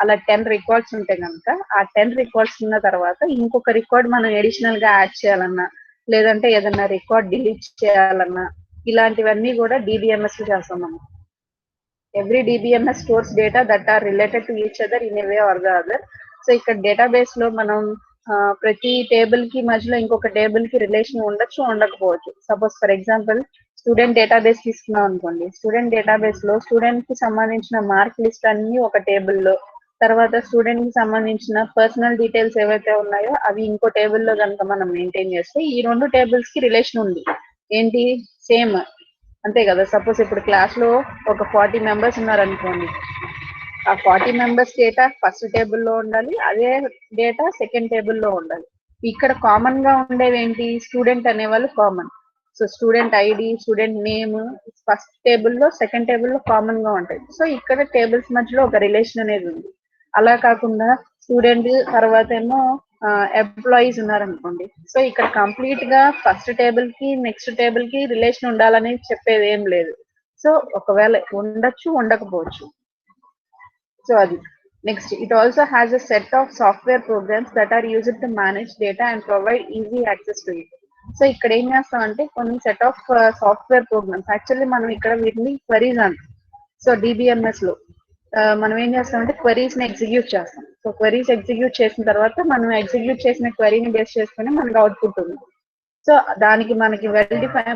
అలా 10 రికార్డ్స్ ఉంటే కనుక ఆ 10 రికార్డ్స్ ఉన్న తర్వాత ఇంకొక రికార్డ్ మనం ఎడిషనల్ గా యాడ్ చేయాలన్నా, లేదంటే ఏదన్నా రికార్డ్ డిలీట్ చేయాలన్నా, ఇలాంటివన్నీ కూడా డిబిఎంఎస్ లో చేస్తాం మనం. Every DBMS stores data that are related to each other in a way or the other. So ఇక్కడ డేటాబేస్ లో మనం ప్రతి టేబుల్ కి మధ్యలో ఇంకొక టేబుల్ కి రిలేషన్ ఉండొచ్చు, ఉండకపోవచ్చు. Suppose for example student database తీసుకున్నాం అనుకోండి, స్టూడెంట్ డేటాబేస్ లో స్టూడెంట్ కి సంబంధించిన మార్క్ లిస్ట్ అన్ని ఒక టేబుల్లో, తర్వాత స్టూడెంట్ కి సంబంధించిన పర్సనల్ డీటెయిల్స్ ఏవైతే ఉన్నాయో అవి ఇంకో టేబుల్లో కనుక మనం మెయింటైన్ చేస్తే ఈ రెండు టేబుల్స్ కి రిలేషన్ ఉంది. ఏంటి? సేమ్, అంతే కదా. సపోజ్ ఇప్పుడు క్లాస్ లో ఒక 40 మెంబర్స్ ఉన్నారనుకోండి, ఆ 40 మెంబర్స్ డేటా ఫస్ట్ టేబుల్లో ఉండాలి, అదే డేటా సెకండ్ టేబుల్లో ఉండాలి. ఇక్కడ కామన్ గా ఉండేవి ఏంటి? స్టూడెంట్ అనేవాళ్ళు common. So student ID, student name first టేబుల్లో, సెకండ్ టేబుల్లో కామన్ గా ఉంటాయి. సో ఇక్కడ టేబుల్స్ మధ్యలో ఒక రిలేషన్ అనేది ఉంది. అలా కాకుండా స్టూడెంట్ తర్వాత ఏమో ఎంప్లాయీస్ ఉన్నారనుకోండి, సో ఇక్కడ కంప్లీట్ గా ఫస్ట్ టేబుల్ కి నెక్స్ట్ టేబుల్ కి రిలేషన్ ఉండాలని చెప్పేది ఏం లేదు. సో ఒకవేళ ఉండొచ్చు, ఉండకపోవచ్చు. సో అది next, it also has a set of software programs that are used to manage data and provide easy access to it. So ఇక్కడ ఏం చేస్తామంటే కొన్ని set of software programs, actually మనం ఇక్కడ వీటిని క్వరీస్ అంటాం. సో డిబిఎంఎస్ లో మనం ఏం చేస్తామంటే క్వరీస్ ని ఎగ్జిక్యూట్ చేస్తాం. సో క్వరీస్ ఎగ్జిక్యూట్ చేసిన తర్వాత మనం ఎగ్జిక్యూట్ చేసిన క్వరీని బేస్ చేసుకుని మనకి అవుట్పుట్ ఉంది. సో దానికి మనకి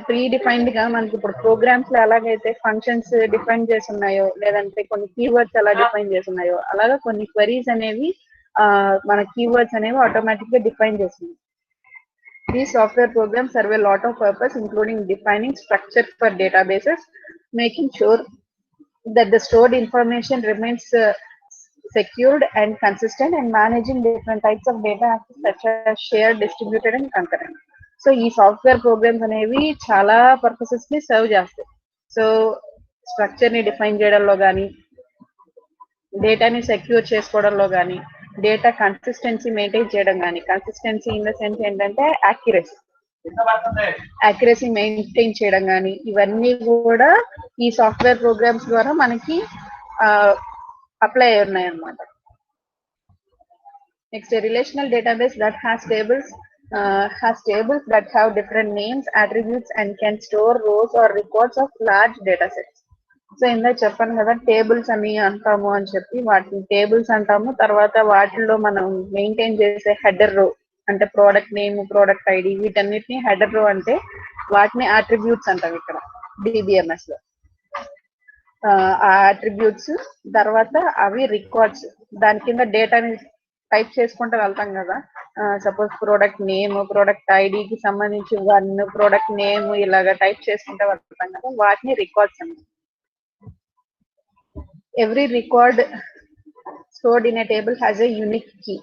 ప్రీ డిఫైన్డ్ గా మనకి ఇప్పుడు ప్రోగ్రామ్స్ లో ఎలాగైతే ఫంక్షన్స్ డిఫైన్ చేసి ఉన్నాయో, లేదంటే కొన్ని కీవర్డ్స్ ఎలా డిఫైన్ చేసి ఉన్నాయో, అలాగా కొన్ని క్వరీస్ అనేవి మన కీవర్డ్స్ అనేవి ఆటోమేటిక్ గా డిఫైన్ చేస్తుంది. These software programs serve a lot of purpose, including defining structure for databases, making sure that the stored information remains secured and consistent, and managing different types of data such as shared, distributed and concurrent. So ఈ software programmes అనేవి చాలా purposes ని serve చేస్తాయి. So structure ని define చేయడంలో కానీ, డేటాని secure చేసుకోవడంలో కానీ, డేటా కన్సిస్టెన్సీ మెయింటైన్ చేయడం కానీ, కన్సిస్టెన్సీ ఇన్ ద సెన్స్ ఏంటంటే యాక్యురసీ మెయింటైన్ చేయడం కానీ, ఇవన్నీ కూడా ఈ సాఫ్ట్వేర్ ప్రోగ్రామ్స్ ద్వారా మనకి అప్లై అయి ఉన్నాయి అన్నమాట. Next, relational database that has tables that have different names, attributes and can store rows or records of large data sets. So ఇందాక చెప్పాను కదా టేబుల్స్ అని అంటాము అని చెప్పి, వాటిని టేబుల్స్ అంటాము. తర్వాత వాటిల్లో మనం మెయింటైన్ చేసే హెడర్ రో అంటే ప్రోడక్ట్ నేమ్, ప్రోడక్ట్ ఐడి, వీటన్నిటిని హెడర్ రో అంటే వాటిని అట్రిబ్యూట్స్ అంటాం ఇక్కడ డిబిఎంఎస్ లో. ఆ అట్రిబ్యూట్స్ తర్వాత అవి రికార్డ్స్, దాని కింద డేటాని టైప్ చేసుకుంటూ వెళ్తాం కదా. సపోజ్ ప్రోడక్ట్ నేమ్, ప్రోడక్ట్ ఐడికి సంబంధించి 1, ప్రోడక్ట్ నేమ్ ఇలాగా టైప్ చేసుకుంటూ వెళ్తాం కదా, వాటిని రికార్డ్స్ అంటాం. Every record stored in a table has a unique key.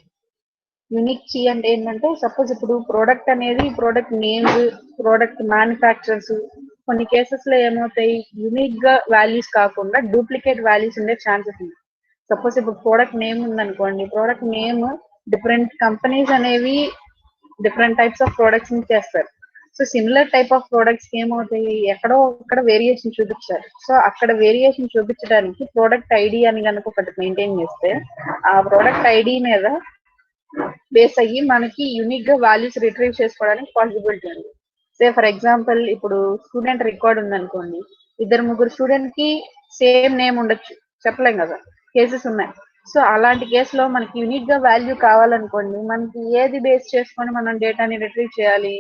Unique key అంటే ఏంటంటే, సపోజ్ ఇప్పుడు ప్రోడక్ట్ అనేది ప్రోడక్ట్ నేమ్స్, ప్రోడక్ట్ మ్యానుఫ్యాక్చరర్స్, కొన్ని కేసెస్ లో ఏమవుతాయి, యూనిక్ గా వాల్యూస్ కాకుండా డూప్లికేట్ వాల్యూస్ ఉండే ఛాన్సెస్ ఉంది. సపోజ్ ఇప్పుడు ప్రోడక్ట్ నేమ్ ఉందనుకోండి, ప్రోడక్ట్ నేమ్ డిఫరెంట్ కంపెనీస్ అనేవి డిఫరెంట్ టైప్స్ ఆఫ్ ప్రొడక్ట్స్ చేస్తారు. So similar type of products ఏమవుతాయి, ఎక్కడో అక్కడ వేరియేషన్ చూపించారు. సో అక్కడ వేరియేషన్ చూపించడానికి ప్రోడక్ట్ ఐడి అని కనుక ఒకటి మెయింటైన్ చేస్తే, ఆ ప్రోడక్ట్ ఐడి మీద బేస్ అయ్యి మనకి యూనిక్ గా వాల్యూస్ రిట్రీవ్ చేసుకోవడానికి పాసిబిలిటీ ఉంది. సే ఫర్ ఎగ్జాంపుల్ ఇప్పుడు స్టూడెంట్ రికార్డ్ ఉందనుకోండి, 2-3 స్టూడెంట్ కి సేమ్ నేమ్ ఉండొచ్చు, చెప్పలేం కదా, కేసెస్ ఉన్నాయి. సో అలాంటి కేసులో మనకి యూనిక్ గా వాల్యూ కావాలనుకోండి, మనకి ఏది బేస్ చేసుకొని మనం డేటాని రిట్రీవ్ చేయాలి?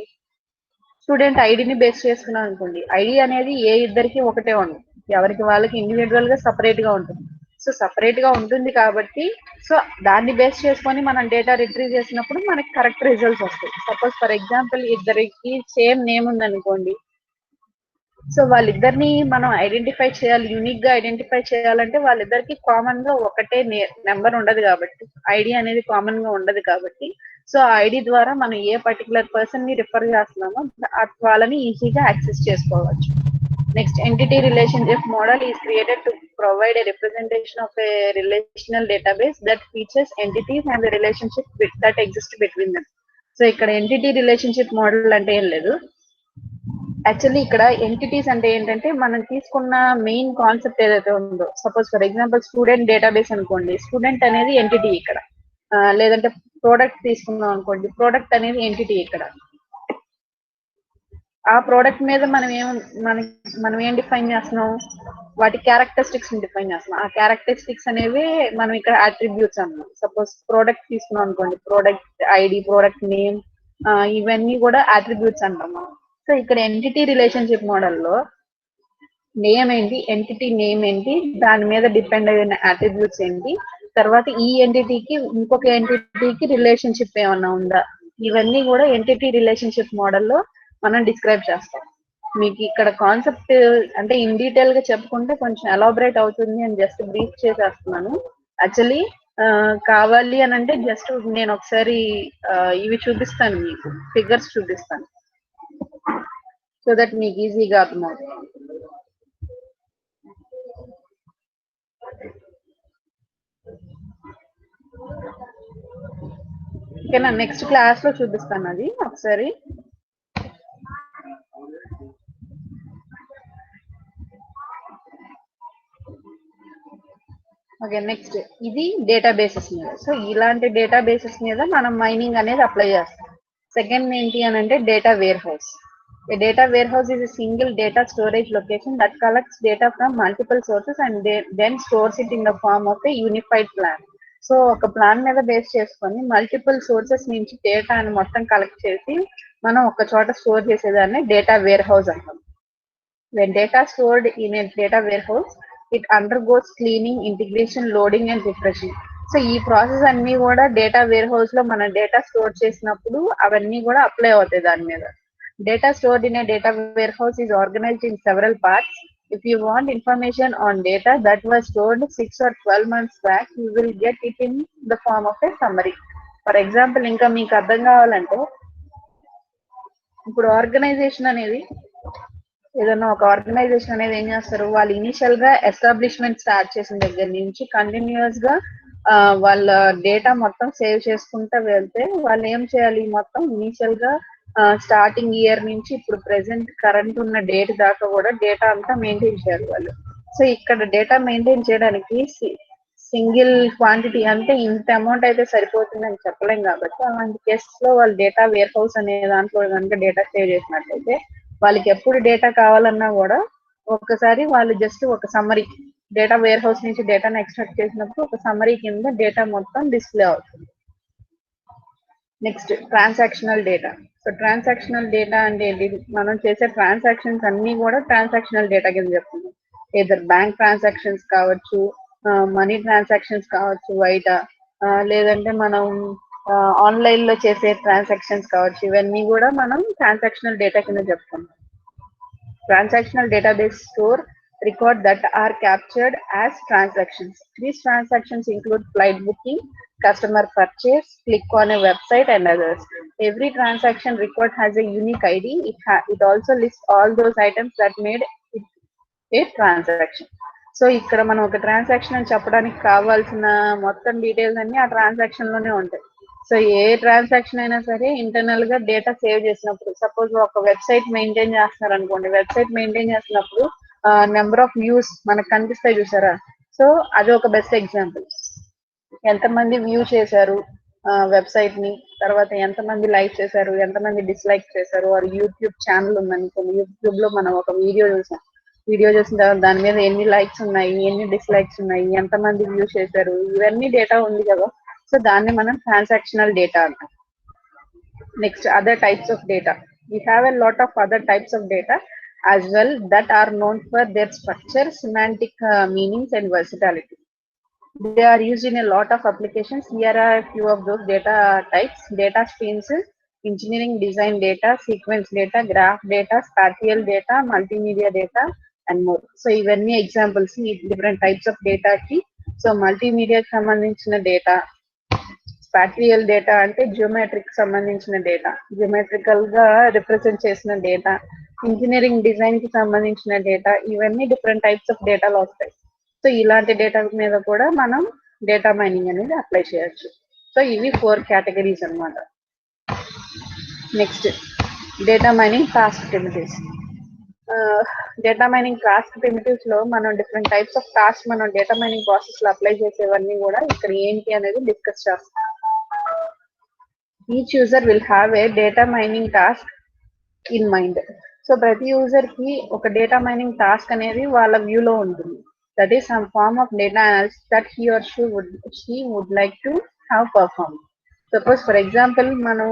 స్టూడెంట్ ఐడిని బేస్ చేసుకున్నాం అనుకోండి, ఐడి అనేది ఏ ఇద్దరికి ఒకటే ఉంటుంది, ఎవరికి వాళ్ళకి ఇండివిజువల్ గా సపరేట్ గా ఉంటుంది. సో సపరేట్ గా ఉంటుంది కాబట్టి, సో దాన్ని బేస్ చేసుకొని మనం డేటా రిట్రీవ్ చేసినప్పుడు మనకి కరెక్ట్ రిజల్ట్స్ వస్తాయి. సపోజ్ ఫర్ ఎగ్జాంపుల్ ఇద్దరికి సేమ్ నేమ్ ఉందనుకోండి, సో వాళ్ళిద్దరిని మనం ఐడెంటిఫై చేయాలి, యూనిక్ గా ఐడెంటిఫై చేయాలంటే వాళ్ళిద్దరికి కామన్ గా ఒకటే నెంబర్ ఉండదు కాబట్టి, ఐడి అనేది కామన్ గా ఉండదు కాబట్టి, సో ఆ ఐడి ద్వారా మనం ఏ పర్టికులర్ పర్సన్ ని రిఫర్ చేస్తున్నామో వాళ్ళని ఈజీగా యాక్సెస్ చేసుకోవచ్చు. Next, entity relationship model is created to provide a representation of a relational database that features entities and the relationship that exist between them. So ఇక్కడ entity relationship model అంటే ఏం లేదు, actually ఇక్కడ entities అంటే ఏంటంటే మనం తీసుకున్న మెయిన్ కాన్సెప్ట్ ఏదైతే ఉందో, suppose for example student database అనుకోండి, స్టూడెంట్ అనేది ఎంటిటీ ఇక్కడ. లేదంటే ప్రోడక్ట్ తీసుకున్నాం అనుకోండి, ప్రోడక్ట్ అనేది ఎంటిటీ ఇక్కడ. ఆ ప్రోడక్ట్ మీద మనం ఏం డిఫైన్ చేస్తున్నాం, వాటి క్యారెక్టరిస్టిక్స్ డిఫైన్ చేస్తున్నాం. ఆ క్యారెక్టరిస్టిక్స్ అనేవి మనం ఇక్కడ అట్రిబ్యూట్స్ అన్నాం. సపోజ్ ప్రోడక్ట్ తీసుకున్నాం అనుకోండి, ప్రోడక్ట్ ఐడి, ప్రోడక్ట్ నేమ్, ఇవన్నీ కూడా అట్రిబ్యూట్స్ అంటాం మనం. సో ఇక్కడ ఎంటిటీ రిలేషన్షిప్ మోడల్లో నేమ్ ఏంటి, ఎంటిటీ నేమ్ ఏంటి, దాని మీద డిపెండ్ అయిన అట్రిబ్యూట్స్ ఏంటి, తర్వాత ఈ ఎంటిటీకి ఇంకొక ఎంటిటీకి రిలేషన్షిప్ ఏమన్నా ఉందా, ఇవన్నీ కూడా ఎంటిటీ రిలేషన్షిప్ మోడల్లో మనం డిస్క్రైబ్ చేస్తాం. మీకు ఇక్కడ కాన్సెప్ట్ అంటే ఇన్ డీటెయిల్ గా చెప్పుకుంటే కొంచెం ఎలాబరేట్ అవుతుంది అని జస్ట్ బ్రీఫ్ చేసేస్తున్నాను. యాక్చువల్లీ కావాలి అని అంటే జస్ట్ నేను ఒకసారి ఇవి చూపిస్తాను, మీకు ఫిగర్స్ చూపిస్తాను, సో దట్ మీకు ఈజీగా అర్థమవుతుంది. ఓకేనా, నెక్స్ట్ క్లాస్ లో చూపిస్తాను అది ఒకసారి. ఓకే, నెక్స్ట్ ఇది డేటాబేసెస్ మీద. సో ఇలాంటి డేటాబేసెస్ మీద మనం మైనింగ్ అనేది అప్లై చేస్తాం. సెకండ్ ఏంటి అని అంటే data warehouse. A data warehouse is a single data storage location that collects data from multiple sources and then stores it in the form of a unified plan. So ఒక plan మీద base చేసుకొని multiple sources నుంచి డేటాని మొత్తం collect చేసి మనం ఒక చోట స్టోర్ చేసేదాన్ని డేటా వేర్ హౌస్ అంటాం. When data stored in a data warehouse, it undergoes cleaning, integration, loading and refreshing. So ఈ ప్రాసెస్ అన్ని కూడా డేటా వేర్ హౌస్ లో మన డేటా స్టోర్ చేసినప్పుడు అవన్నీ కూడా అప్లై అవుతాయి దాని మీద. Data stored in a data warehouse is organized in several parts. If you want information on data that was stored 6 or 12 months back, you will get it in the form of a summary. For example, ఇంకా మీకు అర్థం కావాలంటే, ఇప్పుడు organisation అనేది, ఏదైనా ఒక organisation అనేది ఏం చేస్తారు, వాళ్ళు ఇనిషియల్ గా ఎస్టాబ్లిష్మెంట్ స్టార్ట్ చేసిన దగ్గర నుంచి కంటిన్యూస్ గా వాళ్ళ డేటా మొత్తం సేవ్ చేసుకుంటూ వెళ్తే వాళ్ళు ఏం చేయాలి, మొత్తం ఇనిషియల్ గా స్టార్టింగ్ ఇయర్ నుంచి ఇప్పుడు ప్రెసెంట్ కరెంట్ ఉన్న డేట్ దాకా కూడా డేటా అంతా మెయింటైన్ చేయాలి వాళ్ళు. సో ఇక్కడ డేటా మెయింటైన్ చేయడానికి సింగిల్ క్వాంటిటీ అంటే ఇంత అమౌంట్ అయితే సరిపోతుందని చెప్పలేం కాబట్టి, అలాంటి కేసెస్ లో వాళ్ళు డేటా వేర్ హౌస్ అనే దాంట్లో కనుక డేటా సేవ్ చేసినట్లయితే వాళ్ళకి ఎప్పుడు డేటా కావాలన్నా కూడా ఒక్కసారి వాళ్ళు జస్ట్ ఒక సమ్మరీ, డేటా వేర్ హౌస్ నుంచి డేటాను ఎక్స్ట్రాక్ట్ చేసినప్పుడు ఒక సమ్మరీ కింద డేటా మొత్తం డిస్ప్లే అవుతుంది. Next, transactional data. So transactional data అంటే ఏంటి, మనం చేసే ట్రాన్సాక్షన్స్ అన్ని కూడా ట్రాన్సాక్షనల్ డేటా కింద చెప్తుంది. ఏదర్ బ్యాంక్ ట్రాన్సాక్షన్స్ కావచ్చు, మనీ ట్రాన్సాక్షన్స్ కావచ్చు బయట, లేదంటే మనం ఆన్లైన్ లో చేసే ట్రాన్సాక్షన్స్ కావచ్చు, ఇవన్నీ కూడా మనం ట్రాన్సాక్షనల్ డేటా కింద చెప్తాం. Transactional database store records that are captured as transactions. These transactions include flight booking, customer purchase, click on a website and others. Every transaction record has a unique ID. It also lists all those items that made it a transaction. So ఇక్కడ మనం ఒక transaction అని చెప్పడానికి కావాల్సిన మొత్తం details అన్ని ఆ transaction లోనే ఉంటాయి. సో ఏ ట్రాన్సాక్షన్ అయినా సరే ఇంటర్నల్ గా డేటా సేవ్ చేసినప్పుడు, సపోజ్ ఒక వెబ్సైట్ మెయింటైన్ చేస్తున్నారు అనుకోండి, వెబ్సైట్ మెయింటైన్ చేసినప్పుడు నెంబర్ ఆఫ్ వ్యూస్ మనకు కనిపిస్తాయి చూసారా, సో అది ఒక బెస్ట్ ఎగ్జాంపుల్. ఎంతమంది వ్యూ చేశారు వెబ్సైట్ ని, తర్వాత ఎంతమంది లైక్ చేశారు, ఎంతమంది డిస్లైక్ చేశారు. ఆర్ యూట్యూబ్ ఛానల్ ఉందనుకోండి, యూట్యూబ్ లో మనం ఒక వీడియో చూసాం, వీడియో చూసిన తర్వాత దాని మీద ఎన్ని లైక్స్ ఉన్నాయి, ఎన్ని డిస్లైక్స్ ఉన్నాయి, ఎంతమంది వ్యూ చేశారు, ఇవన్నీ డేటా ఉంది కదా. సో దాన్ని మనం ట్రాన్సాక్షనల్ డేటా అంటాం. Next other types of data. We have a lot of other types of data as well that are known for their structure, semantic meanings and versatility. They are used in a lot of applications. Here are a few of those data types. Data streams, engineering design data, sequence data, graph data, spatial data, multimedia data, and more. So ఇవన్నీ examples ఈ different types of డేటాకి. So మల్టీమీడియాకి సంబంధించిన data, స్పాటియల్ data అంటే geometric సంబంధించిన data, geometrical గా represent చేసిన data, engineering design కి సంబంధించిన data, ఇవన్నీ డిఫరెంట్ టైప్స్ ఆఫ్ డేటాలో వస్తాయి. సో ఇలాంటి డేటా మీద కూడా మనం డేటా మైనింగ్ అనేది అప్లై చేయొచ్చు. సో ఇవి 4 కేటగిరీస్ అన్నమాట. Next data mining task primitives. Data mining task primitives లో మనం డిఫరెంట్ టైప్స్ ఆఫ్ టాస్క్ మనం డేటా మైనింగ్ ప్రాసెస్ లో అప్లై చేసేవన్నీ కూడా ఇక్కడ ఏంటి అనేది డిస్కస్ చేస్తాం. Each user will have a data mining task in mind. So ప్రతి యూజర్ కి ఒక డేటా మైనింగ్ టాస్క్ అనేది వాళ్ళ వ్యూలో ఉంటుంది. That is some form of data analysis that he or she would like to have perform. Suppose for example మనం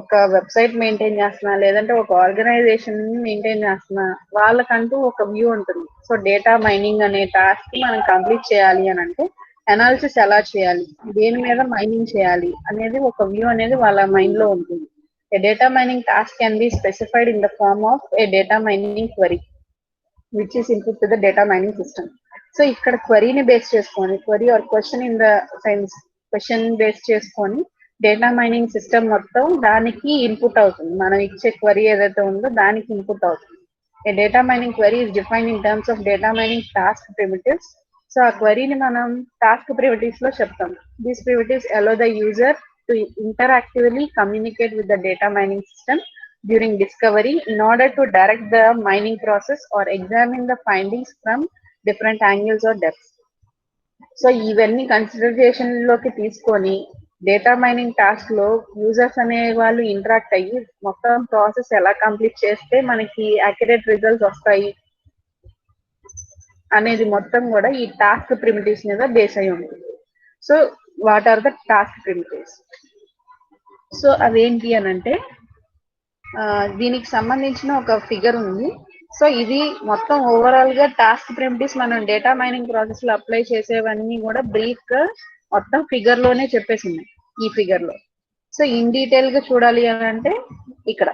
ఒక website maintain చేస్తున్నా, లేదంటే ఒక ఆర్గనైజేషన్ మెయింటైన్ చేస్తున్నా, వాళ్ళకంటూ ఒక వ్యూ ఉంటుంది. సో డేటా మైనింగ్ అనే టాస్క్ మనం కంప్లీట్ చేయాలి అని అంటే అనాలిసిస్ ఎలా చేయాలి, దేని మీద మైనింగ్ చేయాలి అనేది ఒక వ్యూ అనేది వాళ్ళ మైండ్ లో ఉంటుంది. A data mining task can be specified in the form of a data mining query, which is input to the data mining system. So ఇక్కడ క్వరీని బేస్ చేసుకొని, query or question in the sense, question base చేసుకొని data mining system మొత్తం దానికి input అవుతుంది. మనం ఇచ్చే query ఏదైతే ఉందో దానికి ఇన్పుట్ అవుతుంది. A data mining query is defined in terms of data mining task primitives. So ఆ క్వరీని మనం టాస్క్ ప్రిమిటివ్స్ లో చెప్తాం. These primitives allow the user to interactively communicate with the data mining system during discovery in order to direct the mining process or examine the findings from different angles or depths. So ఇవన్నీ consideration లోకి తీసుకొని data mining task లో users అనే వాళ్ళు interact అయ్యి మొత్తం process ఎలా complete చేస్తే మనకి యాక్యురేట్ రిజల్ట్స్ వస్తాయి అనేది మొత్తం కూడా ఈ టాస్క్ ప్రిమిటివ్స్ మీద బేస్ అయి ఉంటుంది. So what are the task primitives? So అవేంటి అని అంటే దీనికి సంబంధించిన ఒక ఫిగర్ ఉంది. సో ఇది మొత్తం ఓవరాల్ గా టాస్క్ ప్రిమిటివ్స్ మనం డేటా మైనింగ్ ప్రాసెస్ లో అప్లై చేసేవన్నీ కూడా బ్రీఫ్ గా మొత్తం ఫిగర్ లోనే చెప్పేసింది ఈ ఫిగర్ లో. సో ఇన్ డీటెయిల్ గా చూడాలి అని అంటే ఇక్కడ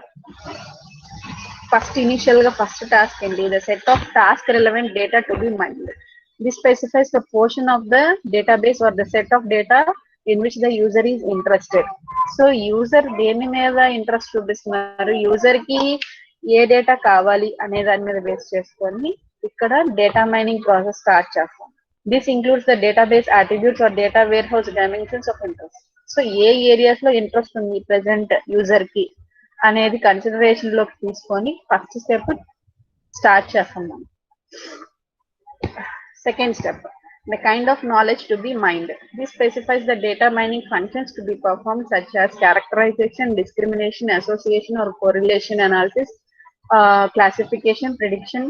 ఫస్ట్ ఇనిషియల్ గా ఫస్ట్ టాస్క్ ఏంటి? The set of task relevant data to be mined. This specifies the portion of the database or the set of data in which the user is interested. So user దేని మీద interest చూపిస్తున్నారు, user కి ఏ data కావాలి అనే దాని మీద base చేసుకొని ఇక్కడ డేటా మైనింగ్ ప్రాసెస్ స్టార్ట్ చేస్తాం. This includes the database attributes or data warehouse dimensions of interest. So ఏ ఏరియాస్ లో ఇంట్రెస్ట్ ఉంది ప్రెసెంట్ యూజర్ కి అనేది కన్సిడరేషన్ లోకి తీసుకొని ఫస్ట్ స్టెప్ స్టార్ట్ చేస్తాం మనం. Second step, the kind of knowledge to be mined. This specifies the data mining functions to be performed such as characterization, discrimination, association or correlation analysis, classification, prediction,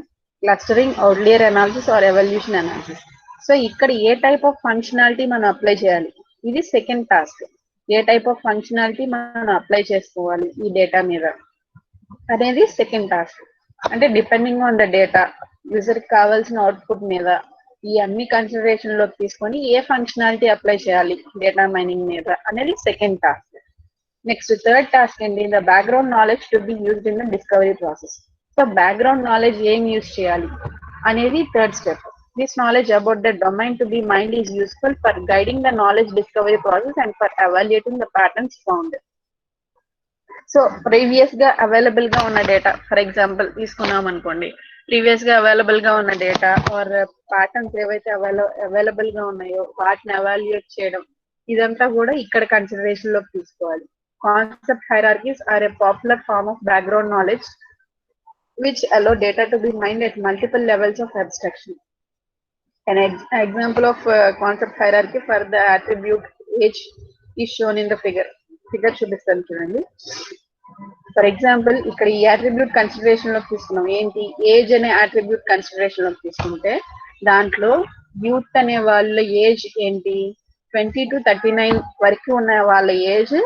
clustering, outlier analysis or evolution analysis. So ఇక్కడ ఏ type of functionality మనం apply చేయాలి, ఇది second task. ఏ type of functionality మనం apply చేసుకోవాలి ఈ data మీద అనేది సెకండ్ టాస్క్. అంటే depending on the data user కి కావాల్సిన అవుట్పుట్ మీద ఈ అన్ని కన్సిడరేషన్ లోకి తీసుకొని ఏ ఫంక్షనాలిటీ అప్లై చేయాలి డేటా మైనింగ్ మీద అనేది second task. Next third task ఏంటి? The background knowledge to be used in the discovery process. So background knowledge ఏం యూజ్ చేయాలి అనేది third step. This knowledge about the domain to be mind is useful for guiding the knowledge discovery process and for evaluating the patterns found. So previous గా available గా ఉన్న data for example తీసుకున్నాం అనుకోండి, previous గా available గా ఉన్న data are patterns ఏవైతే available గా ఉన్నాయో వాటిని ఎవాల్యుయేట్ చేయడం, ఇదంతా కూడా ఇక్కడ కన్సిడరేషన్ లోకి తీసుకోవాలి. Concept hierarchies are a popular form of background knowledge which allow data to be mined at multiple levels of abstraction. An example of concept hierarchy for the attribute age is shown in the figure. Figure చూపిస్తాను చూడండి. For example ఇక్కడ ఈ attribute consideration లోకి తీసుకున్నాం. ఏంటి, age అనే attribute consideration లోకి తీసుకుంటే దాంట్లో యూత్ అనే వాళ్ళ ఏజ్ ఏంటి, 20 to 39 వరకు ఉన్న వాళ్ళ ఏజ్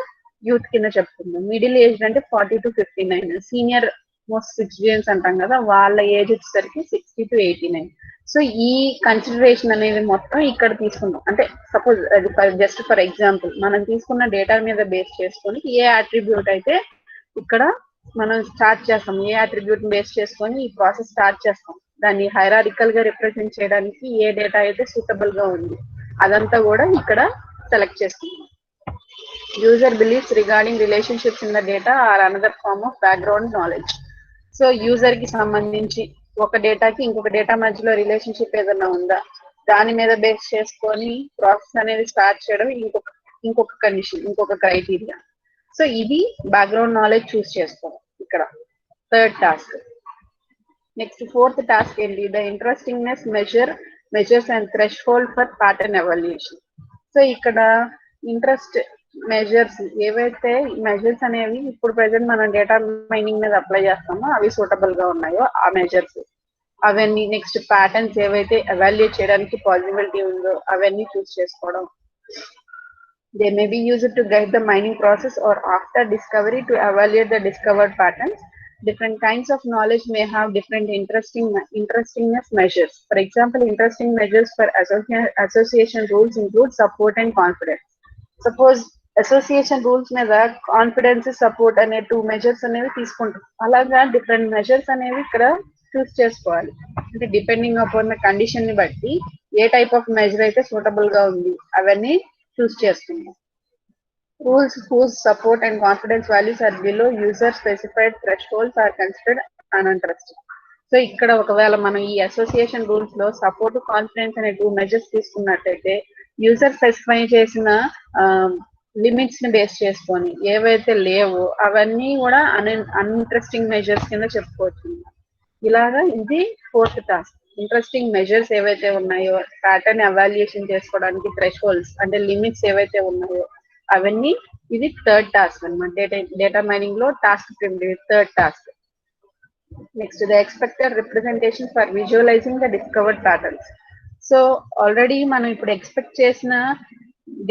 యూత్ కింద చెప్తుంది. మిడిల్ ఏజ్ అంటే 40 to 59, సీనియర్ మోస్ట్ సిటిజన్స్ అంటాం కదా, వాళ్ళ ఏజ్ వచ్చేసరికి 60 to 89. సో ఈ కన్సిడరేషన్ అనేది మొత్తం ఇక్కడ తీసుకున్నాం. అంటే సపోజ్ అది జస్ట్ ఫర్ ఎగ్జాంపుల్ మనం తీసుకున్న డేటా మీద బేస్ చేసుకొని ఏ అట్రిబ్యూట్ అయితే ఇక్కడ మనం స్టార్ట్ చేస్తాం, ఏ అట్రిబ్యూట్ బేస్ చేసుకొని ఈ ప్రాసెస్ స్టార్ట్ చేస్తాం, దాన్ని హైరారికల్ గా రిప్రజెంట్ చేయడానికి ఏ డేటా అయితే సూటబుల్ గా ఉంది అదంతా కూడా ఇక్కడ సెలెక్ట్ చేసుకుంటాం. User beliefs regarding relationships in the data are another form of background knowledge. So user కి సంబంధించి ఒక డేటాకి ఇంకొక డేటా మధ్యలో రిలేషన్షిప్ ఏదైనా ఉందా, దాని మీద బేస్ చేసుకొని ప్రాసెస్ అనేది స్టార్ట్ చేయడం ఇంకొక కండిషన్, ఇంకొక క్రైటీరియా. సో ఇది బ్యాక్గ్రౌండ్ నాలెడ్జ్ చూస్ చేసుకోవడం ఇక్కడ third task. Next fourth task ఏంటి, the interestingness measures and threshold for pattern evaluation. So ఇక్కడ ఇంట్రెస్ట్ మెజర్స్ ఏవైతే మెజర్స్ అనేవి ఇప్పుడు ప్రెసెంట్ మనం డేటా మైనింగ్ మీద అప్లై చేస్తామో అవి సూటబుల్ గా ఉన్నాయో ఆ మెజర్స్ అవన్నీ. నెక్స్ట్ ప్యాటర్న్స్ ఏవైతే ఎవాల్యుయేట్ చేయడానికి పాసిబిలిటీ ఉందో అవన్నీ చూస్ చేసుకోవడం. They may be used to guide the mining process or after discovery to evaluate the discovered patterns. Different kinds of knowledge may have different interestingness measures. For example, interesting measures for association rules include support and confidence. Suppose association rules మీద confidence support అనే 2 measures అనేవి తీసుకుంటాం. అలాగా different measures అనేవి ఇక్కడ చూస్ చేసుకోవాలి. అంటే depending upon the condition ని బట్టి ఏ టైప్ ఆఫ్ మెజర్ అయితే సూటబుల్ గా ఉంది అవన్నీ చూస్ చేసుకుందాం. Rules whose support and confidence values are below user specified thresholds are considered uninteresting. So ఇక్కడ ఒకవేళ మనం ఈ అసోసియేషన్ రూల్స్ లో సపోర్ట్ కాన్ఫిడెన్స్ అనే 2 మెజర్స్ తీసుకున్నట్టయితే యూజర్ స్పెసిఫై చేసిన లిమిట్స్ ని బేస్ చేసుకొని ఏవైతే లేవో అవన్నీ కూడా అన్ఇంట్రెస్టింగ్ మెజర్స్ కింద చెప్పుకోవచ్చు. ఇలాగా ఇది ఫోర్త్ టాస్క్. ఇంట్రెస్టింగ్ మెజర్స్ ఏవైతే ఉన్నాయో, ప్యాటర్న్ ఎవాల్యుయేషన్ చేసుకోవడానికి థ్రెషోల్డ్స్ అంటే లిమిట్స్ ఏవైతే ఉన్నాయో అవన్నీ, ఇది థర్డ్ టాస్క్ అన్నమాట. డేటా మైనింగ్ లో task third task. Next the expected representation for visualising the discovered patterns. So already మనం ఇప్పుడు ఎక్స్పెక్ట్ చేసిన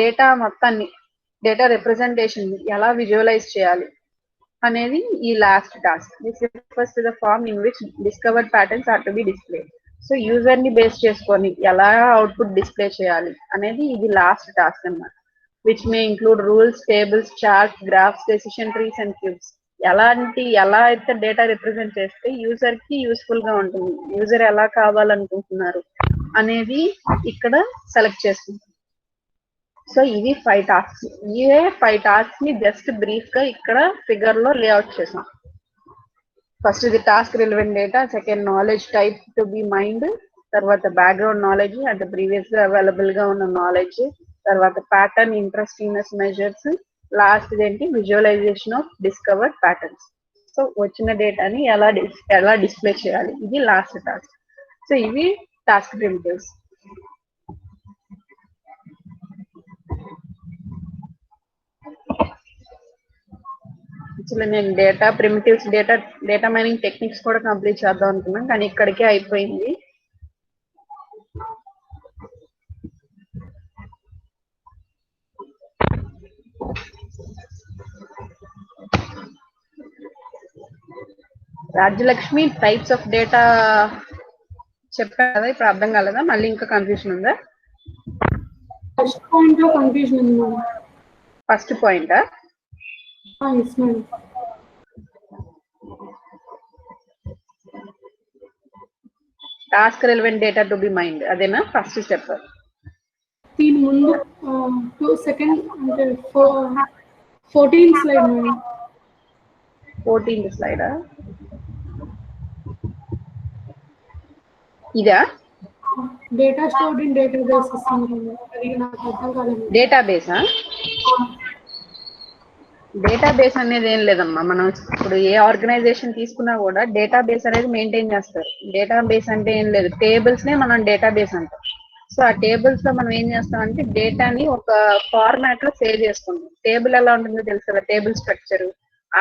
డేటా మొత్తాన్ని, డేటా రిప్రజెంటేషన్ ఎలా విజువలైజ్ చేయాలి అనేది ఈ last task. This refers to the form in which discovered patterns are to be displayed. So user ని base చేసుకొని ఎలా అవుట్పుట్ డిస్ప్లే చేయాలి అనేది ఇది లాస్ట్ టాస్క్ అన్నమాట. Which may include rules, tables, charts, graphs, decision trees and cubes. ఎలా అయితే data represent చేస్తే యూజర్ కి యూస్ఫుల్ గా ఉంటుంది, యూజర్ ఎలా కావాలనుకుంటున్నారు అనేది ఇక్కడ సెలెక్ట్ చేసుకుంటాం. సో ఇవి 5 టాస్క్స్. ఇవే 5 టాస్క్స్ ని జస్ట్ బ్రీఫ్ గా ఇక్కడ ఫిగర్ లో లేఅవుట్ చేసాం. ఫస్ట్ ఇది task relevant data, second knowledge type to be mined, తర్వాత బ్యాక్గ్రౌండ్ నాలెడ్జ్ అంటే ప్రీవియస్ గా అవైలబుల్ గా ఉన్న నాలెడ్జ్, తర్వాత ప్యాటర్న్ ఇంట్రెస్టింగ్నెస్ మెజర్స్, లాస్ట్ ఏంటి visualisation of discovered patterns. So వచ్చిన డేటాని ఎలా డిస్ప్లే చేయాలి, ఇది లాస్ట్ టాస్క్. సో ఇవి టాస్క్ ప్రిమిటివ్స్. యాక్చువల్లీ నేను data primitives, data mining techniques కూడా కంప్లీట్ చేద్దాం అనుకున్నాను, కానీ ఇక్కడికే అయిపోయింది. రాజ్యలక్ష్మి టైప్స్ ఆఫ్ డేటా చెప్పా కదా, ఇప్పుడు అర్థం కాలేదా, మళ్ళీ ఇంకా కన్ఫ్యూషన్ ఉందా? ఫస్ట్ పాయింట్ లో కన్ఫ్యూజన్ ఉంది. ఫస్ట్ పాయింటా? yes ma'am. Task relevant data to be mined అదేనా ఫస్ట్ స్టెప్? దీని ముందు 2 సెకండ్ అంటే 14 స్లైడ్ మేడం. 14th స్లైడా ఇదా? Data stored in database system. అది నాకు అర్థం కాలేదు. డేటాబేసా? డేటాబేస్ అనేది ఏం లేదమ్మా. మనం ఇప్పుడు ఏ ఆర్గనైజేషన్ తీసుకున్నా కూడా డేటాబేస్ అనేది మెయింటైన్ చేస్తారు. డేటాబేస్ అంటే ఏం లేదు, టేబుల్స్ నే మనం డేటాబేస్ అంటాం. సో ఆ టేబుల్స్ లో మనం ఏం చేస్తామంటే డేటాని ఒక ఫార్మాట్ లో సేవ్ చేసుకుంటాం. టేబుల్ ఎలా ఉంటుందో తెలుసు కదా, టేబుల్ స్ట్రక్చర్.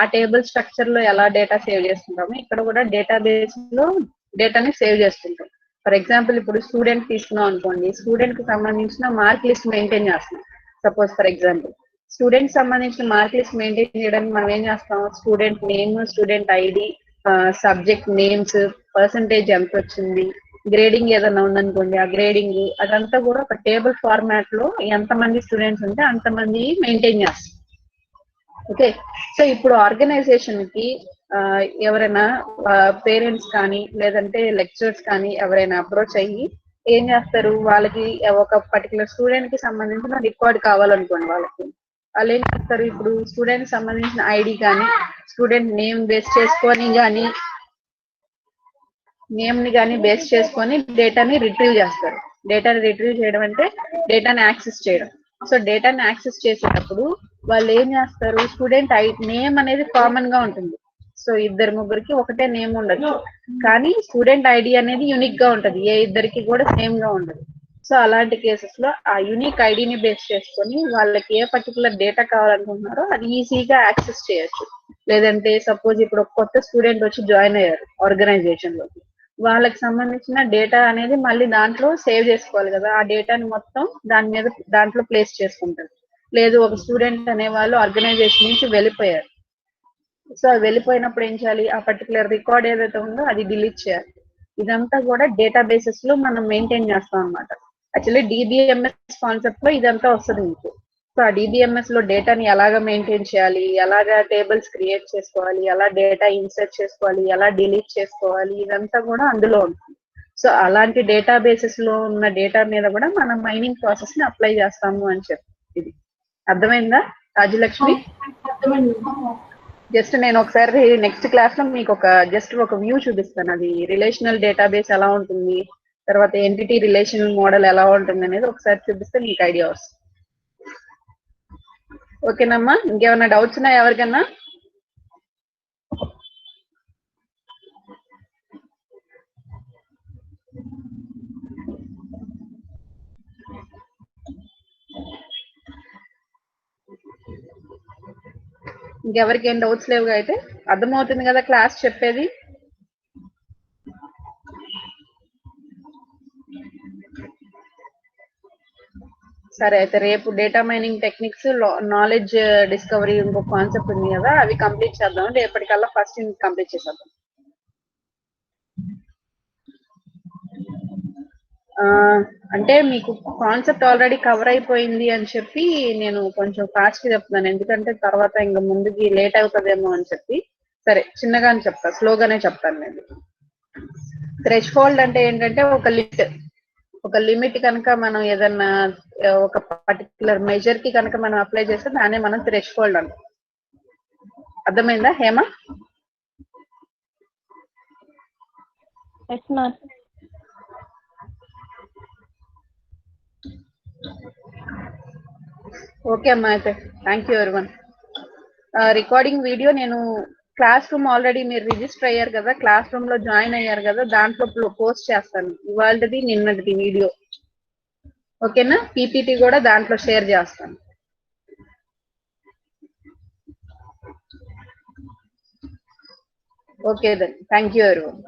ఆ టేబుల్ స్ట్రక్చర్ లో ఎలా డేటా సేవ్ చేసుకుంటామో ఇక్కడ కూడా డేటాబేస్ లో డేటాని సేవ్ చేసుకుంటాం. ఫర్ ఎగ్జాంపుల్ ఇప్పుడు స్టూడెంట్ తీసుకున్నాం అనుకోండి, స్టూడెంట్ కి సంబంధించిన మార్క్ లిస్ట్ మెయింటైన్ చేస్తాం. సపోజ్ ఫర్ ఎగ్జాంపుల్ స్టూడెంట్ సంబంధించిన మార్క్ లిస్ట్ మెయింటైన్ చేయడానికి మనం ఏం చేస్తాం, student name, student ID, subject names, percentage ఎంత వచ్చింది, గ్రేడింగ్ ఏదైనా ఉందనుకోండి ఆ గ్రేడింగ్, అదంతా కూడా ఒక టేబుల్ ఫార్మాట్ లో ఎంతమంది స్టూడెంట్స్ ఉంటే అంతమంది మెయింటైన్ చేస్తాం. ఓకే, సో ఇప్పుడు ఆర్గనైజేషన్ కి ఎవరైనా పేరెంట్స్ కానీ లేదంటే లెక్చరర్స్ కానీ ఎవరైనా అప్రోచ్ అయ్యి ఏం చేస్తారు, వాళ్ళకి ఒక పర్టికులర్ స్టూడెంట్ కి సంబంధించిన రికార్డ్ కావాలనుకోండి, వాళ్ళు ఏం చేస్తారు, ఇప్పుడు స్టూడెంట్ సంబంధించిన ఐడి కానీ స్టూడెంట్ నేమ్ బేస్ చేసుకొని కానీ బేస్ చేసుకొని డేటాని రిట్రీవ్ చేస్తారు. డేటాని రిట్రీవ్ చేయడం అంటే డేటాని యాక్సెస్ చేయడం. సో డేటాని యాక్సెస్ చేసేటప్పుడు వాళ్ళు ఏం చేస్తారు, స్టూడెంట్ నేమ్ అనేది కామన్ గా ఉంటుంది. సో ఇద్దరు ముగ్గురికి ఒకటే నేమ్ ఉండదు, కానీ స్టూడెంట్ ఐడి అనేది యూనిక్ గా ఉంటది, ఏ ఇద్దరికి కూడా సేమ్ గా ఉండదు. సో అలాంటి కేసెస్ లో ఆ యూనిక్ ఐడిని బేస్ చేసుకొని వాళ్ళకి ఏ పర్టికులర్ డేటా కావాలనుకుంటున్నారో అది ఈజీగా యాక్సెస్ చేయొచ్చు. లేదంటే సపోజ్ ఇప్పుడు ఒక కొత్త స్టూడెంట్ వచ్చి జాయిన్ అయ్యారు ఆర్గనైజేషన్ లోకి, వాళ్ళకి సంబంధించిన డేటా అనేది మళ్ళీ దాంట్లో సేవ్ చేసుకోవాలి కదా, ఆ డేటాని మొత్తం దాంట్లో ప్లేస్ చేసుకుంటారు. లేదు ఒక స్టూడెంట్ అనే వాళ్ళు ఆర్గనైజేషన్ నుంచి వెళ్ళిపోయారు, సో వెళ్ళిపోయినప్పుడు ఏం చేయాలి, ఆ పర్టికులర్ రికార్డ్ ఏదైతే ఉందో అది డిలీట్ చేయాలి. ఇదంతా కూడా డేటా బేసెస్ లో మనం మెయింటైన్ చేస్తాం అనమాట. యాక్చువల్లీ డిబిఎంఎస్ కాన్సెప్ట్ లో ఇదంతా వస్తుంది మీకు. సో ఆ డిబిఎంఎస్ లో డేటాని ఎలాగ మెయింటైన్ చేయాలి, ఎలాగ టేబుల్స్ క్రియేట్ చేసుకోవాలి, ఎలా డేటా ఇన్సర్ట్ చేసుకోవాలి, ఎలా డిలీట్ చేసుకోవాలి, ఇదంతా కూడా అందులో ఉంటుంది. సో అలాంటి డేటా బేసెస్ లో ఉన్న డేటా మీద కూడా మనం మైనింగ్ ప్రాసెస్ ని అప్లై చేస్తాము అని చెప్పి. ఇది అర్థమైందా రాజలక్ష్మి? జస్ట్ నేను ఒకసారి నెక్స్ట్ క్లాస్ లో మీకు ఒక వ్యూ చూపిస్తాను, అది రిలేషనల్ డేటాబేస్ ఎలా ఉంటుంది, తర్వాత ఎంటిటీ రిలేషనల్ మోడల్ ఎలా ఉంటుంది అనేది ఒకసారి చూపిస్తే మీకు ఐడియా వస్తుంది. ఓకేనమ్మా, ఇంకేమైనా డౌట్స్ ఉన్నాయా ఎవరికన్నా? ఇంకెవరికి ఏం డౌట్స్ లేవుగా? అయితే అర్థమవుతుంది కదా క్లాస్ చెప్పేది? సరే, అయితే రేపు data mining techniques, knowledge discovery ఇంకో కాన్సెప్ట్ ఉంది కదా, అవి కంప్లీట్ చేద్దాం. రేపటికల్లా ఫస్ట్ కంప్లీట్ చేసేద్దాం. అంటే మీకు కాన్సెప్ట్ ఆల్రెడీ కవర్ అయిపోయింది అని చెప్పి నేను కొంచెం ఫాస్ట్ చెప్తున్నాను, ఎందుకంటే తర్వాత ఇంకా ముందుకి లేట్ అవుతుందేమో అని చెప్పి. సరే, చిన్నగానే చెప్తా, స్లోగానే చెప్తాను నేను. థ్రెష్ హోల్డ్ అంటే ఏంటంటే ఒక లిమిట్ కనుక మనం ఏదన్నా ఒక పర్టికులర్ మెజర్ కి కనుక మనం అప్లై చేస్తే దాన్ని మనం థ్రెష్ హోల్డ్ అంటాం. అర్థమైందా హేమ? ఓకే అమ్మా, అయితే thank you everyone. Recording video నేను క్లాస్ రూమ్ ఆల్రెడీ మీరు రిజిస్టర్ అయ్యారు కదా, క్లాస్ రూమ్ లో జాయిన్ అయ్యారు కదా, దాంట్లో పోస్ట్ చేస్తాను ఇవాళది నిన్నటిది వీడియో. ఓకేనా? పీపీటీ కూడా దాంట్లో షేర్ చేస్తాను. Okay then, thank you everyone.